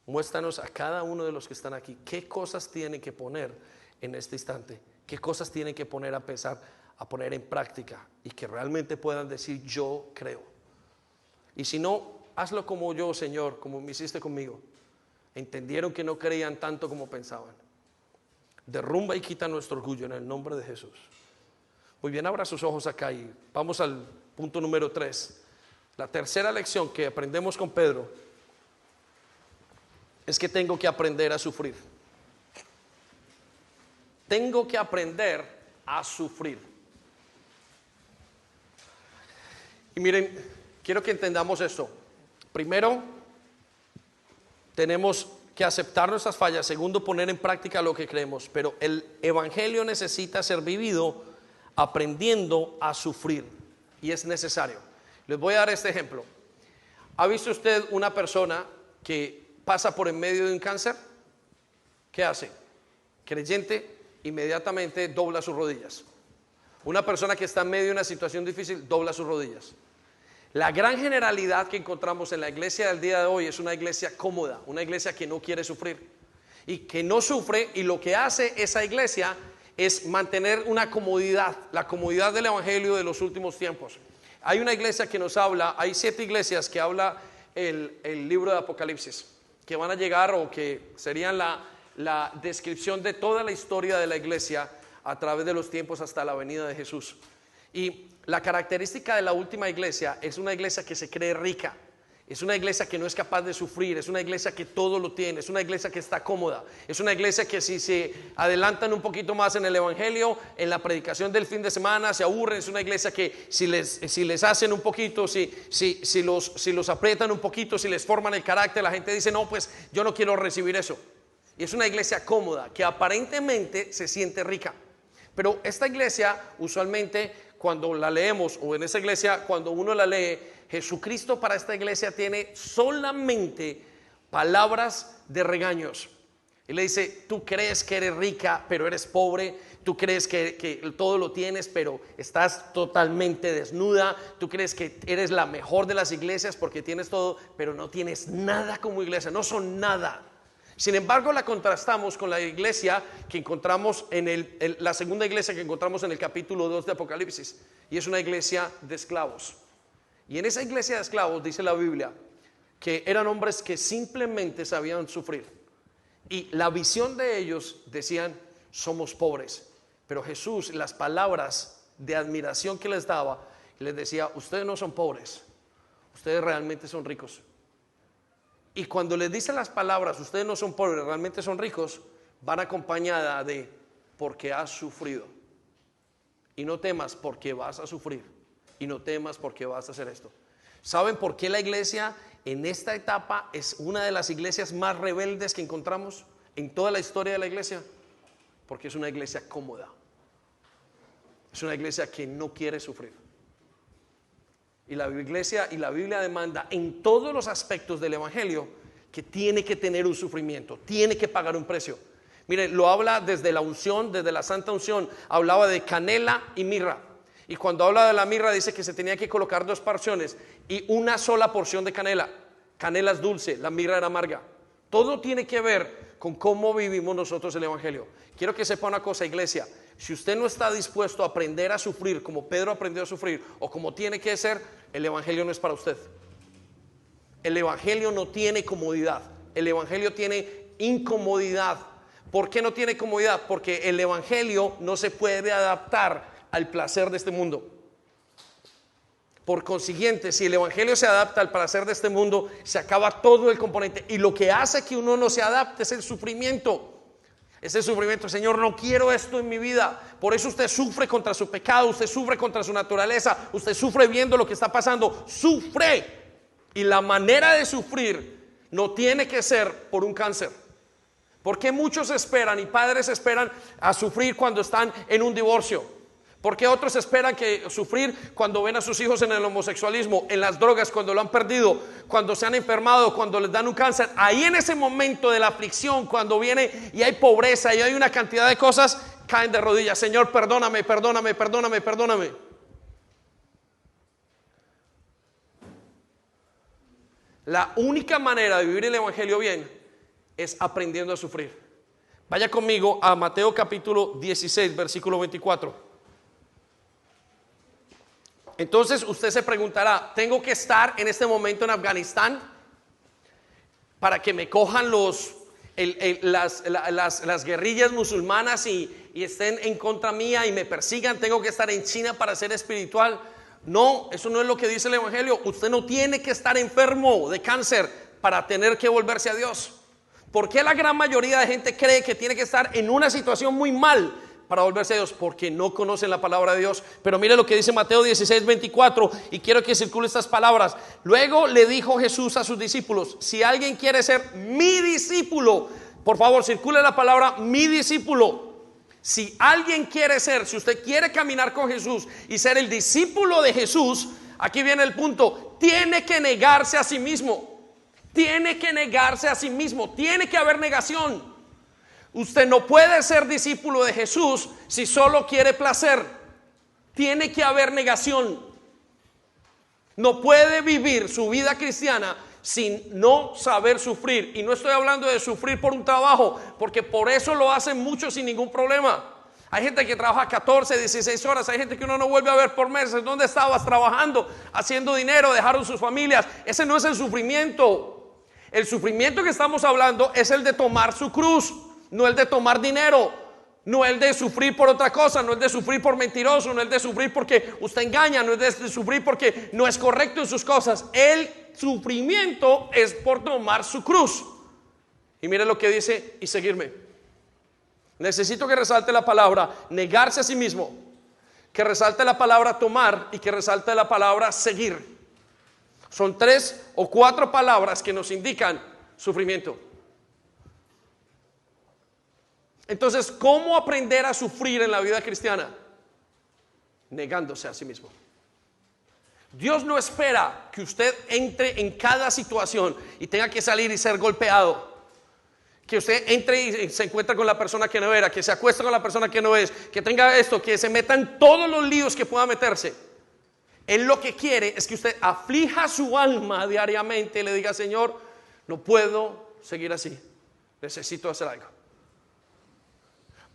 Muéstranos a cada uno de los que están aquí qué cosas tienen que poner en este instante, qué cosas tienen que poner a pensar, a poner en práctica, y que realmente puedan decir: yo creo. Y si no, hazlo como yo, Señor, como me hiciste conmigo. Entendieron que no creían tanto como pensaban. Derrumba y quita nuestro orgullo en el nombre de Jesús. Muy bien, abra sus ojos acá y vamos al punto número 3. La tercera lección que aprendemos con Pedro es que tengo que aprender a sufrir. Tengo que aprender a sufrir. Y miren, quiero que entendamos esto. Primero, tenemos que aceptar nuestras fallas. Segundo, poner en práctica lo que creemos. Pero el evangelio necesita ser vivido aprendiendo a sufrir. Y es necesario. Les voy a dar este ejemplo. ¿Ha visto usted una persona que pasa por en medio de un cáncer? ¿Qué hace? Creyente, inmediatamente dobla sus rodillas. Una persona que está en medio de una situación difícil dobla sus rodillas. La gran generalidad que encontramos en la iglesia del día de hoy es una iglesia cómoda, una iglesia que no quiere sufrir y que no sufre, y lo que hace esa iglesia es mantener una comodidad, la comodidad del evangelio de los últimos tiempos. Hay una iglesia que nos habla, hay 7 iglesias que habla el libro de Apocalipsis, que van a llegar o que serían la descripción de toda la historia de la iglesia a través de los tiempos hasta la venida de Jesús. Y la característica de la última iglesia es una iglesia que se cree rica, es una iglesia que no es capaz de sufrir, es una iglesia que todo lo tiene, es una iglesia que está cómoda, es una iglesia que si se adelantan un poquito más en el evangelio, en la predicación del fin de semana, se aburren. Es una iglesia que si les hacen un poquito, si los aprietan un poquito, si les forman el carácter, la gente dice: no, pues yo no quiero recibir eso. Y es una iglesia cómoda que aparentemente se siente rica. Pero esta iglesia, usualmente cuando la leemos, o en esa iglesia cuando uno la lee, Jesucristo para esta iglesia tiene solamente palabras de regaños. Él le dice: tú crees que eres rica, pero eres pobre. Tú crees que todo lo tienes, pero estás totalmente desnuda. Tú crees que eres la mejor de las iglesias porque tienes todo, pero no tienes nada como iglesia. No son nada. Sin embargo, la contrastamos con la iglesia que encontramos en la segunda iglesia que encontramos en el capítulo 2 de Apocalipsis, y es una iglesia de esclavos. Y en esa iglesia de esclavos dice la Biblia que eran hombres que simplemente sabían sufrir, y la visión de ellos decían: somos pobres. Pero Jesús, las palabras de admiración que les daba, les decía: ustedes no son pobres, ustedes realmente son ricos. Y cuando les dice las palabras: ustedes no son pobres, realmente son ricos, van acompañada de: porque has sufrido. Y no temas porque vas a sufrir. Y no temas porque vas a hacer esto. ¿Saben por qué la iglesia en esta etapa es una de las iglesias más rebeldes que encontramos en toda la historia de la iglesia? Porque es una iglesia cómoda. Es una iglesia que no quiere sufrir. Y la Biblia demanda en todos los aspectos del evangelio que tiene que tener un sufrimiento, tiene que pagar un precio. Mire, lo habla desde la unción, desde la santa unción. Hablaba de canela y mirra. Y cuando habla de la mirra dice que se tenía que colocar 2 porciones y una sola porción de canela. Canela es dulce, la mirra era amarga. Todo tiene que ver con cómo vivimos nosotros el evangelio. Quiero que sepa una cosa, iglesia. Si usted no está dispuesto a aprender a sufrir como Pedro aprendió a sufrir o como tiene que ser, el evangelio no es para usted. El evangelio no tiene comodidad. El evangelio tiene incomodidad. ¿Por qué no tiene comodidad? Porque el evangelio no se puede adaptar al placer de este mundo. Por consiguiente, si el evangelio se adapta al placer de este mundo, se acaba todo el componente. Y lo que hace que uno no se adapte es el sufrimiento. Ese sufrimiento, Señor, no quiero esto en mi vida. Por eso usted sufre contra su pecado, usted sufre contra su naturaleza, usted sufre viendo lo que está pasando, sufre. Y la manera de sufrir no tiene que ser por un cáncer. ¿Por qué muchos esperan y padres esperan a sufrir cuando están en un divorcio? ¿Por qué otros esperan que sufrir cuando ven a sus hijos en el homosexualismo, en las drogas, cuando lo han perdido, cuando se han enfermado, cuando les dan un cáncer? Ahí en ese momento de la aflicción, cuando viene y hay pobreza y hay una cantidad de cosas, caen de rodillas. Señor, perdóname, perdóname, perdóname, perdóname. La única manera de vivir el evangelio bien es aprendiendo a sufrir. Vaya conmigo a Mateo capítulo 16, versículo 24. Entonces usted se preguntará, ¿tengo que estar en este momento en Afganistán para que me cojan las guerrillas musulmanas y estén en contra mía y me persigan? ¿Tengo que estar en China para ser espiritual? No, eso no es lo que dice el evangelio. Usted no tiene que estar enfermo de cáncer para tener que volverse a Dios. ¿Por qué la gran mayoría de gente cree que tiene que estar en una situación muy mal para volverse a Dios? Porque no conocen la palabra de Dios. Pero mire lo que dice Mateo 16, 24, y quiero que circule estas palabras. Luego le dijo Jesús a sus discípulos: si alguien quiere ser mi discípulo, por favor circule la palabra mi discípulo. Si alguien quiere ser, si usted quiere caminar con Jesús y ser el discípulo de Jesús, aquí viene el punto: tiene que negarse a sí mismo. Tiene que negarse a sí mismo. Tiene que haber negación. Usted no puede ser discípulo de Jesús si solo quiere placer. Tiene que haber negación. No puede vivir su vida cristiana sin no saber sufrir. Y no estoy hablando de sufrir por un trabajo, porque por eso lo hacen muchos sin ningún problema. Hay gente que trabaja 14, 16 horas. Hay gente que uno no vuelve a ver por meses. ¿Dónde estabas trabajando? Haciendo dinero, dejaron sus familias. Ese no es el sufrimiento. El sufrimiento que estamos hablando es el de tomar su cruz, no el de tomar dinero, no el de sufrir por otra cosa, no el de sufrir por mentiroso, no el de sufrir porque usted engaña, no el de sufrir porque no es correcto en sus cosas. El sufrimiento es por tomar su cruz. Y mire lo que dice: y seguirme. Necesito que resalte la palabra negarse a sí mismo, que resalte la palabra tomar y que resalte la palabra seguir. Son 3 o 4 palabras que nos indican sufrimiento. Entonces, ¿cómo aprender a sufrir en la vida cristiana? Negándose a sí mismo. Dios no espera que usted entre en cada situación y tenga que salir y ser golpeado. Que usted entre y se encuentre con la persona que no era, que se acueste con la persona que no es, que tenga esto, que se meta en todos los líos que pueda meterse. Él lo que quiere es que usted aflija su alma diariamente y le diga: Señor, no puedo seguir así, necesito hacer algo.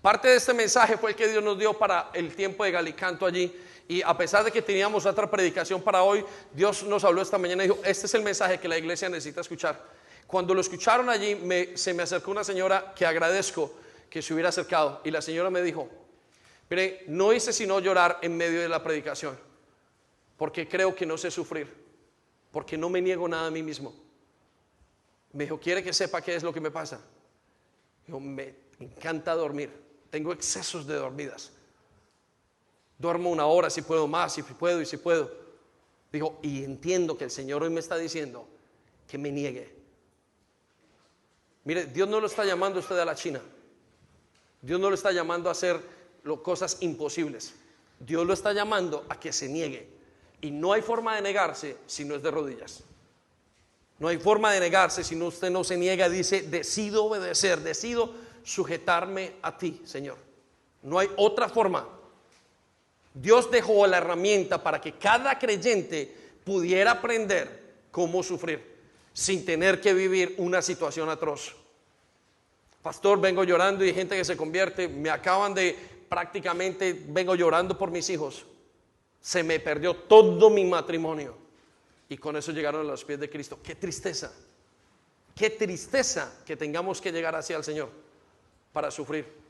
Parte de este mensaje fue el que Dios nos dio para el tiempo de Galicanto allí. Y a pesar de que teníamos otra predicación para hoy, Dios nos habló esta mañana y dijo: este es el mensaje que la iglesia necesita escuchar. Cuando lo escucharon allí, se me acercó una señora que agradezco que se hubiera acercado. Y la señora me dijo: mire, no hice sino llorar en medio de la predicación, porque creo que no sé sufrir, porque no me niego nada a mí mismo. Me dijo: ¿quiere que sepa qué es lo que me pasa? Dijo: me encanta dormir, tengo excesos de dormidas. Duermo 1 hora si puedo, más si puedo y si puedo. Dijo: y entiendo que el Señor hoy me está diciendo que me niegue. Mire, Dios no lo está llamando a usted a la China. Dios no lo está llamando a hacer cosas imposibles. Dios lo está llamando a que se niegue. Y no hay forma de negarse si no es de rodillas. No hay forma de negarse si no, usted no se niega, dice: decido obedecer, decido sujetarme a ti, Señor. No hay otra forma. Dios dejó la herramienta para que cada creyente pudiera aprender cómo sufrir sin tener que vivir una situación atroz. Pastor, vengo llorando y hay gente que se convierte. Me acaban de, prácticamente vengo llorando por mis hijos. Se me perdió todo mi matrimonio y con eso llegaron a los pies de Cristo. Qué tristeza que tengamos que llegar hacia el Señor para sufrir.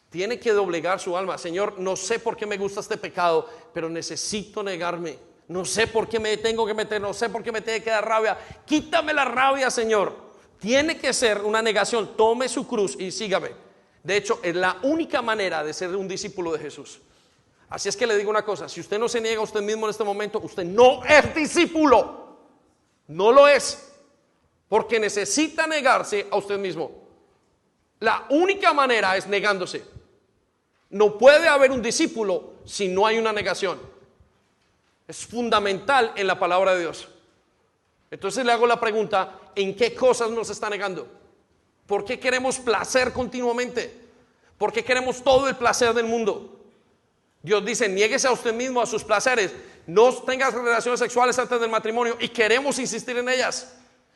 Tiene que doblegar su alma. Señor, no sé por qué me gusta este pecado, pero necesito negarme. No sé por qué me tengo que meter, no sé por qué me tiene que dar rabia. Quítame la rabia, Señor. Tiene que ser una negación. Tome su cruz y sígame. De hecho, es la única manera de ser un discípulo de Jesús. Así es que le digo una cosa: si usted no se niega a usted mismo en este momento, usted no es discípulo. No lo es. Porque necesita negarse a usted mismo. La única manera es negándose. No puede haber un discípulo si no hay una negación. Es fundamental en la palabra de Dios. Entonces le hago la pregunta: ¿en qué cosas nos está negando? ¿Por qué queremos placer continuamente? ¿Por qué queremos todo el placer del mundo? Dios dice: niéguese a usted mismo, a sus placeres. No tengas relaciones sexuales antes del matrimonio, y queremos insistir en ellas.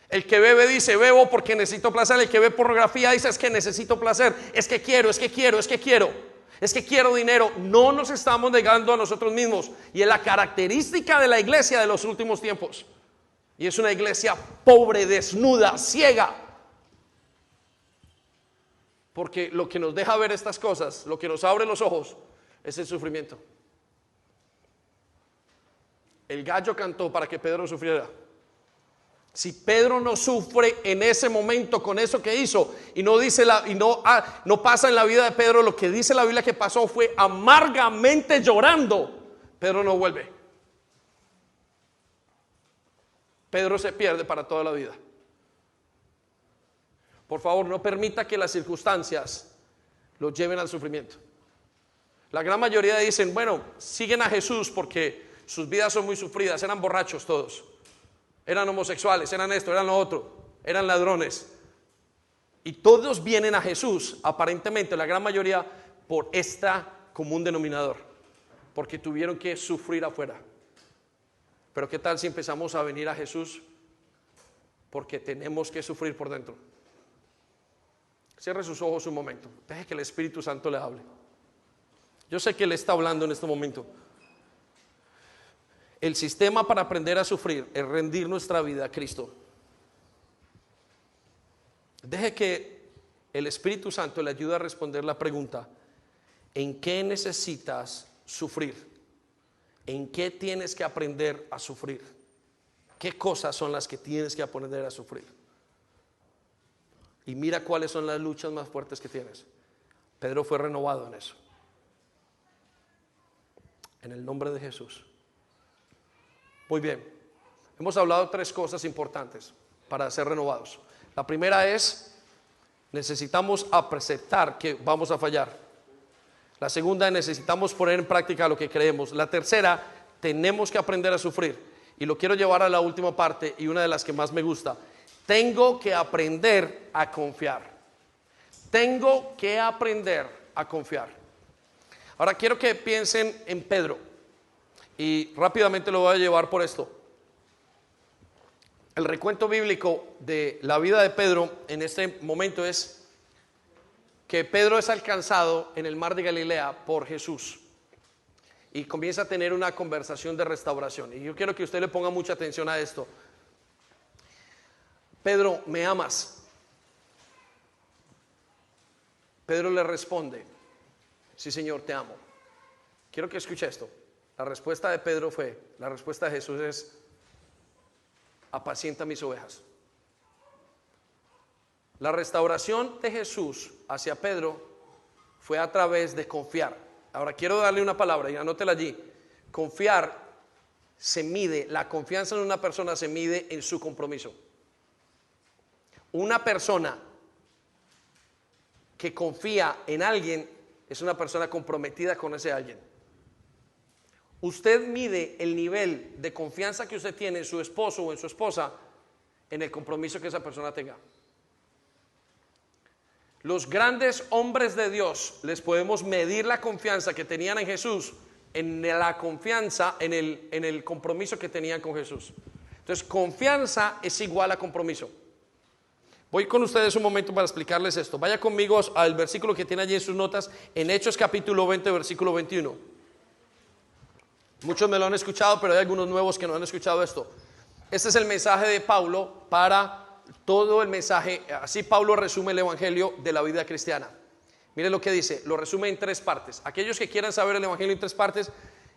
El que bebe dice: bebo porque necesito placer. El que ve pornografía dice: es que necesito placer. Es que quiero. Es que quiero dinero. No nos estamos negando a nosotros mismos. Y es la característica de la iglesia de los últimos tiempos. Y es una iglesia pobre, desnuda, ciega. Porque lo que nos deja ver estas cosas, lo que nos abre los ojos, es el sufrimiento. El gallo cantó para que Pedro sufriera. Si Pedro no sufre en ese momento con eso que hizo, y no dice no pasa en la vida de Pedro lo que dice la Biblia que pasó, fue amargamente llorando, Pedro no vuelve. Pedro se pierde para toda la vida. Por favor, no permita que las circunstancias lo lleven al sufrimiento. La gran mayoría dicen: bueno, siguen a Jesús porque sus vidas son muy sufridas. Eran borrachos todos, eran homosexuales, eran esto, eran lo otro, eran ladrones. Y todos vienen a Jesús, aparentemente la gran mayoría, por este común denominador, porque tuvieron que sufrir afuera. Pero ¿qué tal si empezamos a venir a Jesús porque tenemos que sufrir por dentro? Cierre sus ojos un momento, deje que el Espíritu Santo le hable. Yo sé que Él está hablando en este momento. El sistema para aprender a sufrir es rendir nuestra vida a Cristo. Deje que el Espíritu Santo le ayude a responder la pregunta: ¿en qué necesitas sufrir? ¿En qué tienes que aprender a sufrir? ¿Qué cosas son las que tienes que aprender a sufrir? Y mira cuáles son las luchas más fuertes que tienes. Pedro fue renovado en eso. En el nombre de Jesús. Muy bien. Hemos hablado de 3 cosas importantes para ser renovados. La primera es: necesitamos aceptar que vamos a fallar. La segunda, necesitamos poner en práctica lo que creemos. La tercera, tenemos que aprender a sufrir. Y lo quiero llevar a la última parte, y una de las que más me gusta. Tengo que aprender a confiar. Tengo que aprender a confiar. Ahora quiero que piensen en Pedro, y rápidamente lo voy a llevar por esto. El recuento bíblico de la vida de Pedro en este momento es que Pedro es alcanzado en el mar de Galilea por Jesús y comienza a tener una conversación de restauración. Y yo quiero que usted le ponga mucha atención a esto. Pedro, ¿me amas? Pedro le responde: sí, Señor, te amo. Quiero que escuche esto. La respuesta de Pedro la respuesta de Jesús es: apacienta mis ovejas. La restauración de Jesús hacia Pedro fue a través de confiar. Ahora quiero darle una palabra y anótela allí. Confiar se mide, la confianza en una persona se mide en su compromiso. Una persona que confía en alguien es una persona comprometida con ese alguien. Usted mide el nivel de confianza que usted tiene en su esposo o en su esposa en el compromiso que esa persona tenga. Los grandes hombres de Dios les podemos medir la confianza que tenían en Jesús, en la confianza, en el compromiso que tenían con Jesús. Entonces, confianza es igual a compromiso. Voy con ustedes un momento para explicarles esto. Vaya conmigo al versículo que tiene allí en sus notas, en Hechos capítulo 20, versículo 21. Muchos me lo han escuchado, pero hay algunos nuevos que no han escuchado esto. Este es el mensaje de Pablo para todo el mensaje. Así Pablo resume el evangelio de la vida cristiana. Mire lo que dice, lo resume en 3 partes. Aquellos que quieran saber el evangelio en 3 partes,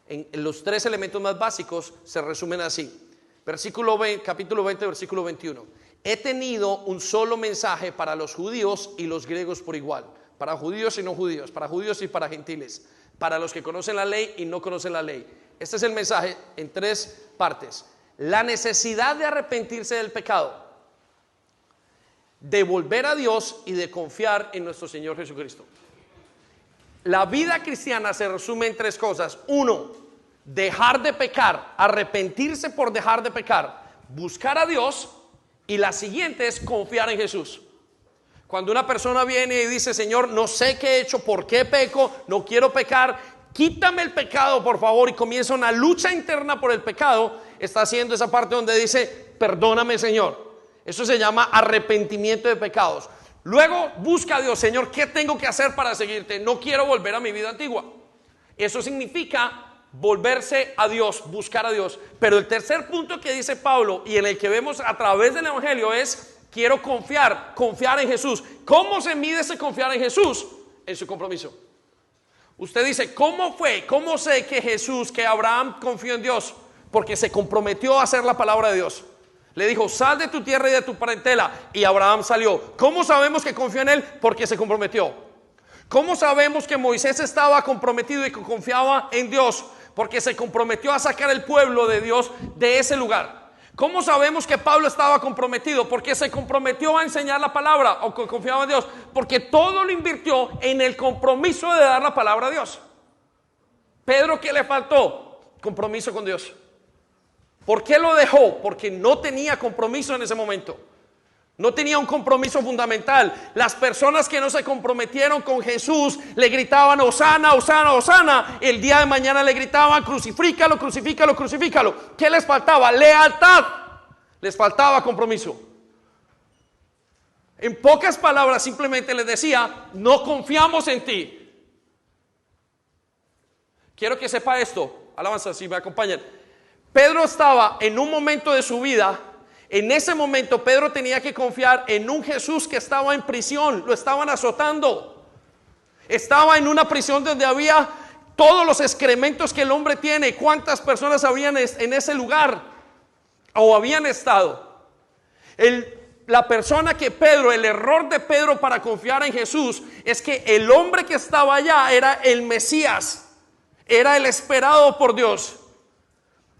en los 3 elementos más básicos se resumen así. Capítulo 20, versículo 21. He tenido un solo mensaje para los judíos y los griegos por igual, para judíos y no judíos, para judíos y para gentiles, para los que conocen la ley y no conocen la ley. Este es el mensaje en 3 partes. La necesidad de arrepentirse del pecado, de volver a Dios y de confiar en nuestro Señor Jesucristo. La vida cristiana se resume en 3 cosas. 1, dejar de pecar, arrepentirse por dejar de pecar, buscar a Dios, y la siguiente es confiar en Jesús. Cuando una persona viene y dice: Señor, no sé qué he hecho, por qué peco, no quiero pecar, quítame el pecado por favor, y comienza una lucha interna por el pecado, está haciendo esa parte donde dice: perdóname, Señor. Eso se llama arrepentimiento de pecados. Luego busca a Dios: Señor, ¿qué tengo que hacer para seguirte? No quiero volver a mi vida antigua. Eso significa volverse a Dios, buscar a Dios. Pero el tercer punto que dice Pablo, y en el que vemos a través del evangelio, es: quiero confiar en Jesús. ¿Cómo se mide ese confiar en Jesús? En su compromiso. Usted dice: ¿cómo fue? ¿Cómo sé que Abraham confió en Dios? Porque se comprometió a hacer la palabra de Dios. Le dijo: sal de tu tierra y de tu parentela, y Abraham salió. ¿Cómo sabemos que confió en él? Porque se comprometió. ¿Cómo sabemos que Moisés estaba comprometido y que confiaba en Dios? Porque se comprometió a sacar el pueblo de Dios de ese lugar. ¿Cómo sabemos que Pablo estaba comprometido? Porque se comprometió a enseñar la palabra, o que confiaba en Dios. Porque todo lo invirtió en el compromiso de dar la palabra a Dios. Pedro, ¿qué le faltó? Compromiso con Dios. ¿Por qué lo dejó? Porque no tenía compromiso en ese momento. No tenía un compromiso fundamental. Las personas que no se comprometieron con Jesús le gritaban: Hosana, Hosana, Hosana. El día de mañana le gritaban: crucifícalo, crucifícalo, crucifícalo. ¿Qué les faltaba? Lealtad. Les faltaba compromiso. En pocas palabras, simplemente les decía: no confiamos en ti. Quiero que sepa esto. Alabanza, si me acompañan. Pedro estaba en un momento de su vida. En ese momento Pedro tenía que confiar en un Jesús que estaba en prisión. Lo estaban azotando. Estaba en una prisión donde había todos los excrementos que el hombre tiene. ¿Cuántas personas habían en ese lugar? O habían estado. La persona que Pedro, el error de Pedro para confiar en Jesús, es que el hombre que estaba allá era el Mesías. Era el esperado por Dios.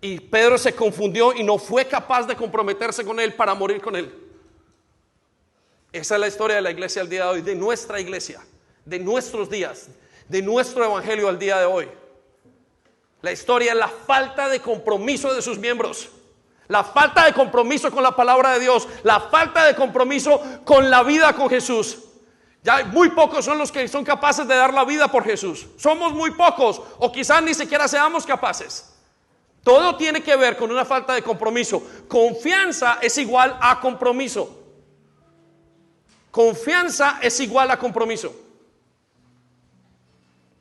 Y Pedro se confundió y no fue capaz de comprometerse con él para morir con él. Esa es la historia de la iglesia al día de hoy, de nuestra iglesia, de nuestros días, de nuestro evangelio al día de hoy. La historia es la falta de compromiso de sus miembros, la falta de compromiso con la palabra de Dios, la falta de compromiso con la vida con Jesús. Ya muy pocos son los que son capaces de dar la vida por Jesús. Somos muy pocos, o quizás ni siquiera seamos capaces. Todo tiene que ver con una falta de compromiso. Confianza es igual a compromiso. Confianza es igual a compromiso.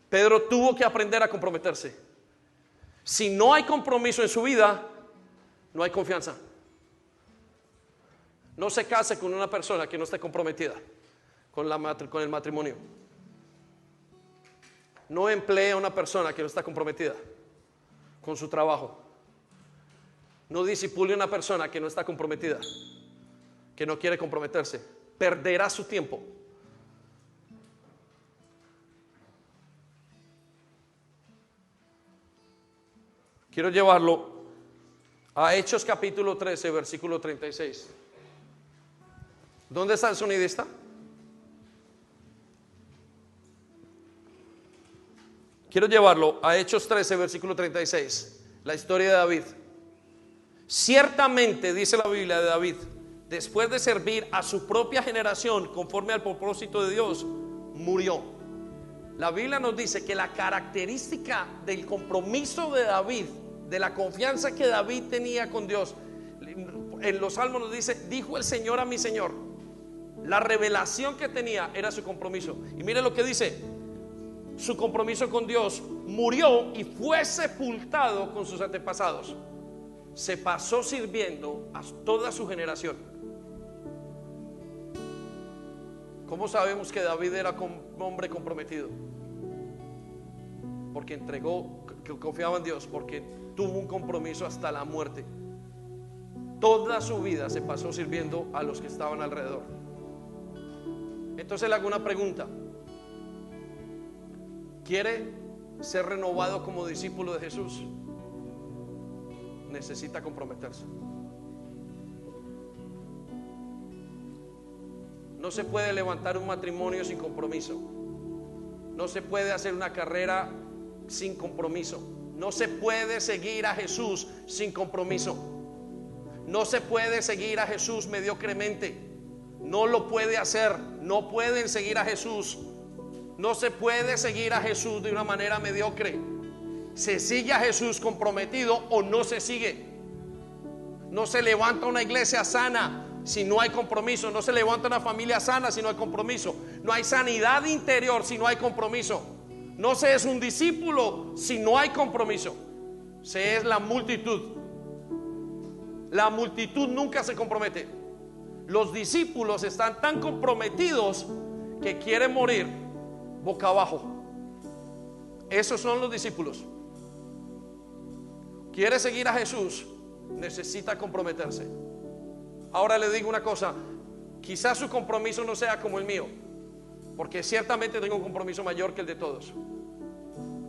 Pedro tuvo que aprender a comprometerse. Si no hay compromiso en su vida, no hay confianza. No se case con una persona que no esté comprometida con el matrimonio. No emplee a una persona que no está comprometida con su trabajo. No disipule a una persona que no está comprometida, que no quiere comprometerse. Perderá su tiempo. Quiero llevarlo a Hechos capítulo 13, versículo 36. ¿Dónde está el sonidista? Quiero llevarlo a Hechos 13, versículo 36. La historia de David. Ciertamente, dice la Biblia de David, después de servir a su propia generación conforme al propósito de Dios, murió. La Biblia nos dice que la característica del compromiso de David, de la confianza que David tenía con Dios, en los Salmos nos dice: dijo el Señor a mi Señor. La revelación que tenía era su compromiso. Y mire lo que dice: su compromiso con Dios, murió y fue sepultado con sus antepasados. Se pasó sirviendo a toda su generación. ¿Cómo sabemos que David era un hombre comprometido? Porque entregó, que confiaba en Dios, porque tuvo un compromiso hasta la muerte. Toda su vida se pasó sirviendo a los que estaban alrededor. Entonces le hago una pregunta: ¿quiere ser renovado como discípulo de Jesús? Necesita comprometerse. No se puede levantar un matrimonio sin compromiso. No se puede hacer una carrera sin compromiso. No se puede seguir a Jesús sin compromiso. No se puede seguir a Jesús mediocremente. No lo puede hacer. No pueden seguir a Jesús. No se puede seguir a Jesús de una manera mediocre. Se sigue a Jesús comprometido o no se sigue. No se levanta una iglesia sana si no hay compromiso. No se levanta una familia sana si no hay compromiso. No hay sanidad interior si no hay compromiso. No se es un discípulo si no hay compromiso. Se es la multitud. La multitud nunca se compromete. Los discípulos están tan comprometidos que quieren morir boca abajo. Esos son los discípulos. Quiere seguir a Jesús, necesita comprometerse. Ahora le digo una cosa: quizás su compromiso no sea como el mío, porque ciertamente tengo un compromiso mayor que el de todos.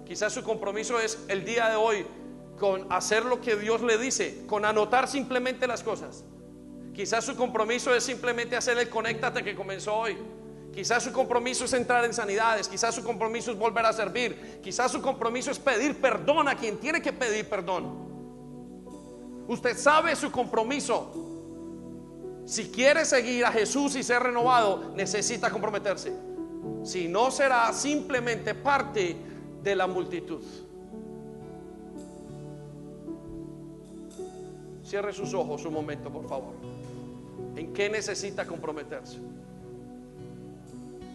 Quizás su compromiso es el día de hoy con hacer lo que Dios le dice, con anotar simplemente las cosas. Quizás su compromiso es simplemente hacer el conéctate que comenzó hoy. Quizás su compromiso es entrar en sanidades. Quizás su compromiso es volver a servir. Quizás su compromiso es pedir perdón a quien tiene que pedir perdón. Usted sabe su compromiso. Si quiere seguir a Jesús y ser renovado, necesita comprometerse. Si no, será simplemente parte de la multitud. Cierre sus ojos un momento, por favor. ¿En qué necesita comprometerse?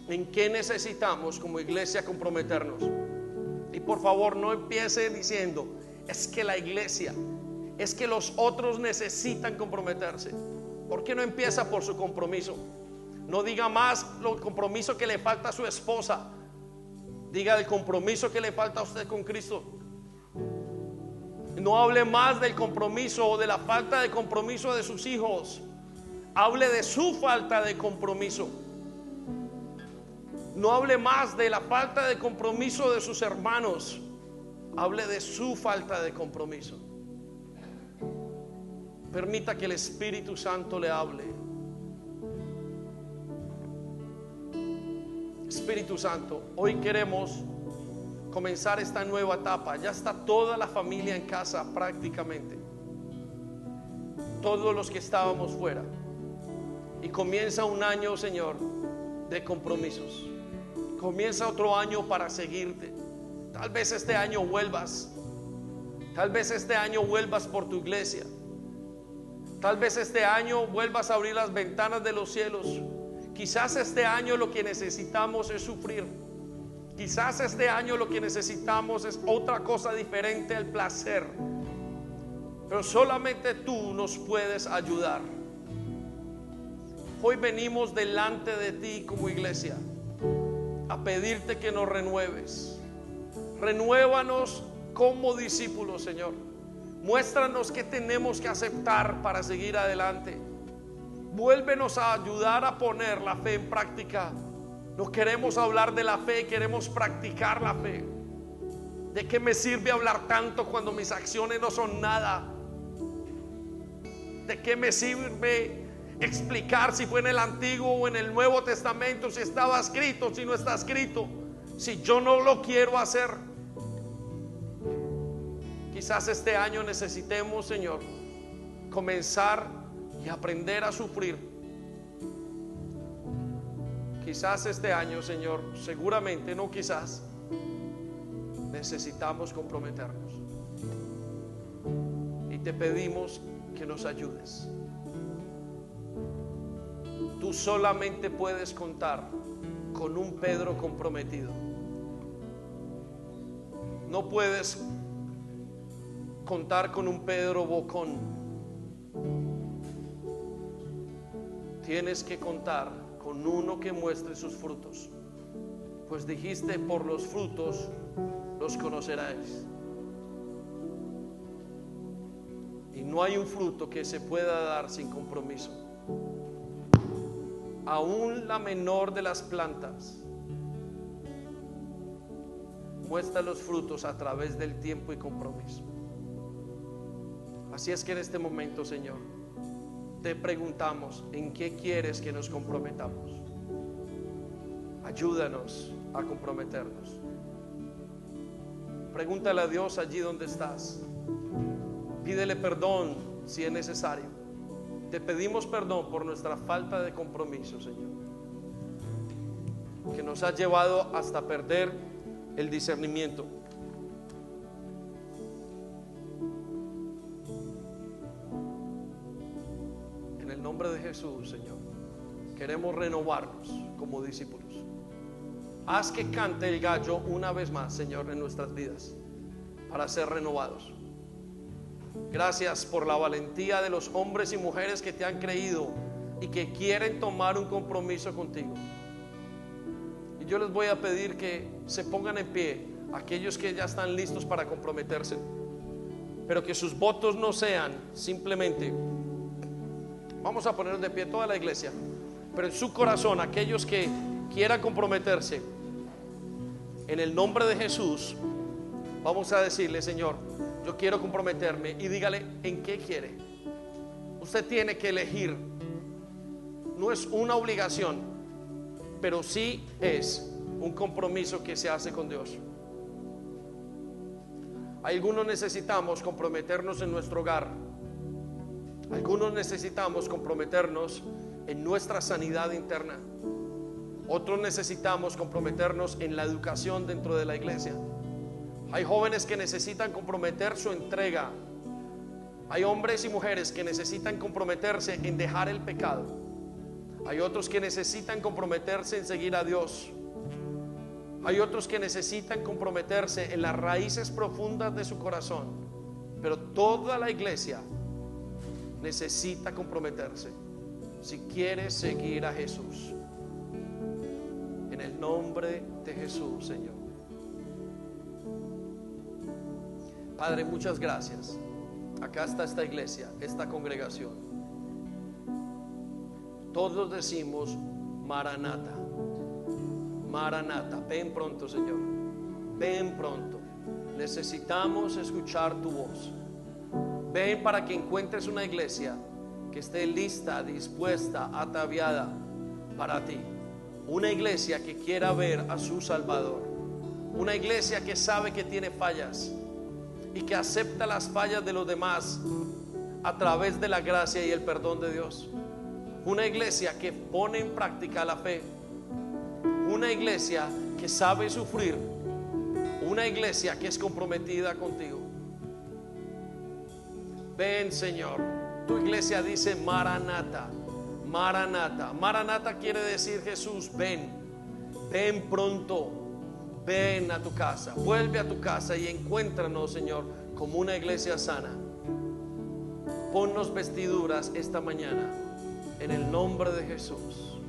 ¿En qué necesitamos como iglesia comprometernos? Y por favor, no empiece diciendo: es que la iglesia, es que los otros necesitan comprometerse. ¿Por qué no empieza por su compromiso? No diga más el compromiso que le falta a su esposa. Diga el compromiso que le falta a usted con Cristo. No hable más del compromiso o de la falta de compromiso de sus hijos. Hable de su falta de compromiso. No hable más de la falta de compromiso de sus hermanos. Hable de su falta de compromiso. Permita que el Espíritu Santo le hable. Espíritu Santo, hoy queremos comenzar esta nueva etapa. Ya está toda la familia en casa prácticamente. Todos los que estábamos fuera. Y comienza un año, Señor, de compromisos. Comienza otro año para seguirte. Tal vez este año vuelvas. Tal vez este año vuelvas por tu iglesia. Tal vez este año vuelvas a abrir las ventanas de los cielos. Quizás este año lo que necesitamos es sufrir. Quizás este año lo que necesitamos es otra cosa diferente al placer. Pero solamente tú nos puedes ayudar. Hoy venimos delante de ti como iglesia a pedirte que nos renueves. Renuévanos como discípulos, Señor. Muéstranos qué tenemos que aceptar para seguir adelante. Vuélvenos a ayudar a poner la fe en práctica. No queremos hablar de la fe, queremos practicar la fe. ¿De qué me sirve hablar tanto cuando mis acciones no son nada? ¿De qué me sirve explicar si fue en el Antiguo o en el Nuevo Testamento, si estaba escrito, si no está escrito, si yo no lo quiero hacer? Quizás este año necesitemos, Señor, comenzar y y aprender a sufrir. Quizás este año, Señor, seguramente, no quizás, necesitamos comprometernos. Y te pedimos que nos ayudes. Tú solamente puedes contar con un Pedro comprometido. No puedes contar con un Pedro bocón. Tienes que contar con uno que muestre sus frutos, pues dijiste: por los frutos los conoceréis. Y no hay un fruto que se pueda dar sin compromiso. Aún la menor de las plantas muestra los frutos a través del tiempo y compromiso. Así es que en este momento, Señor, te preguntamos: ¿en qué quieres que nos comprometamos? Ayúdanos a comprometernos. Pregúntale a Dios allí donde estás. Pídele perdón si es necesario. Te pedimos perdón por nuestra falta de compromiso, Señor, que nos ha llevado hasta perder el discernimiento. En el nombre de Jesús, Señor, queremos renovarnos como discípulos. Haz que cante el gallo una vez más, Señor, en nuestras vidas, para ser renovados. Gracias por la valentía de los hombres y mujeres que te han creído y que quieren tomar un compromiso contigo. Y yo les voy a pedir que se pongan en pie aquellos que ya están listos para comprometerse, pero que sus votos no sean simplemente, vamos a ponernos de pie toda la iglesia, pero en su corazón aquellos que quieran comprometerse, en el nombre de Jesús, vamos a decirle: Señor, yo quiero comprometerme. Y dígale en qué quiere. Usted tiene que elegir. No es una obligación, pero sí es un compromiso que se hace con Dios. Algunos necesitamos comprometernos en nuestro hogar. Algunos necesitamos comprometernos en nuestra sanidad interna. Otros necesitamos comprometernos en la educación dentro de la iglesia. Hay jóvenes que necesitan comprometer su entrega. Hay hombres y mujeres que necesitan comprometerse en dejar el pecado. Hay otros que necesitan comprometerse en seguir a Dios. Hay otros que necesitan comprometerse en las raíces profundas de su corazón. Pero toda la iglesia necesita comprometerse si quiere seguir a Jesús. En el nombre de Jesús, Señor. Padre, muchas gracias. Acá está esta iglesia, esta congregación. Todos decimos: Maranata, Maranata. Ven pronto, Señor. Ven pronto. Necesitamos escuchar tu voz. Ven para que encuentres una iglesia que esté lista, dispuesta, ataviada para ti. Una iglesia que quiera ver a su Salvador. Una iglesia que sabe que tiene fallas y que acepta las fallas de los demás a través de la gracia y el perdón de Dios. Una iglesia que pone en práctica la fe. Una iglesia que sabe sufrir. Una iglesia que es comprometida contigo. Ven, Señor. Tu iglesia dice Maranata, Maranata. Maranata quiere decir: Jesús, ven, ven pronto. Ven a tu casa, vuelve a tu casa y encuéntranos, Señor, como una iglesia sana. Ponnos vestiduras esta mañana en el nombre de Jesús.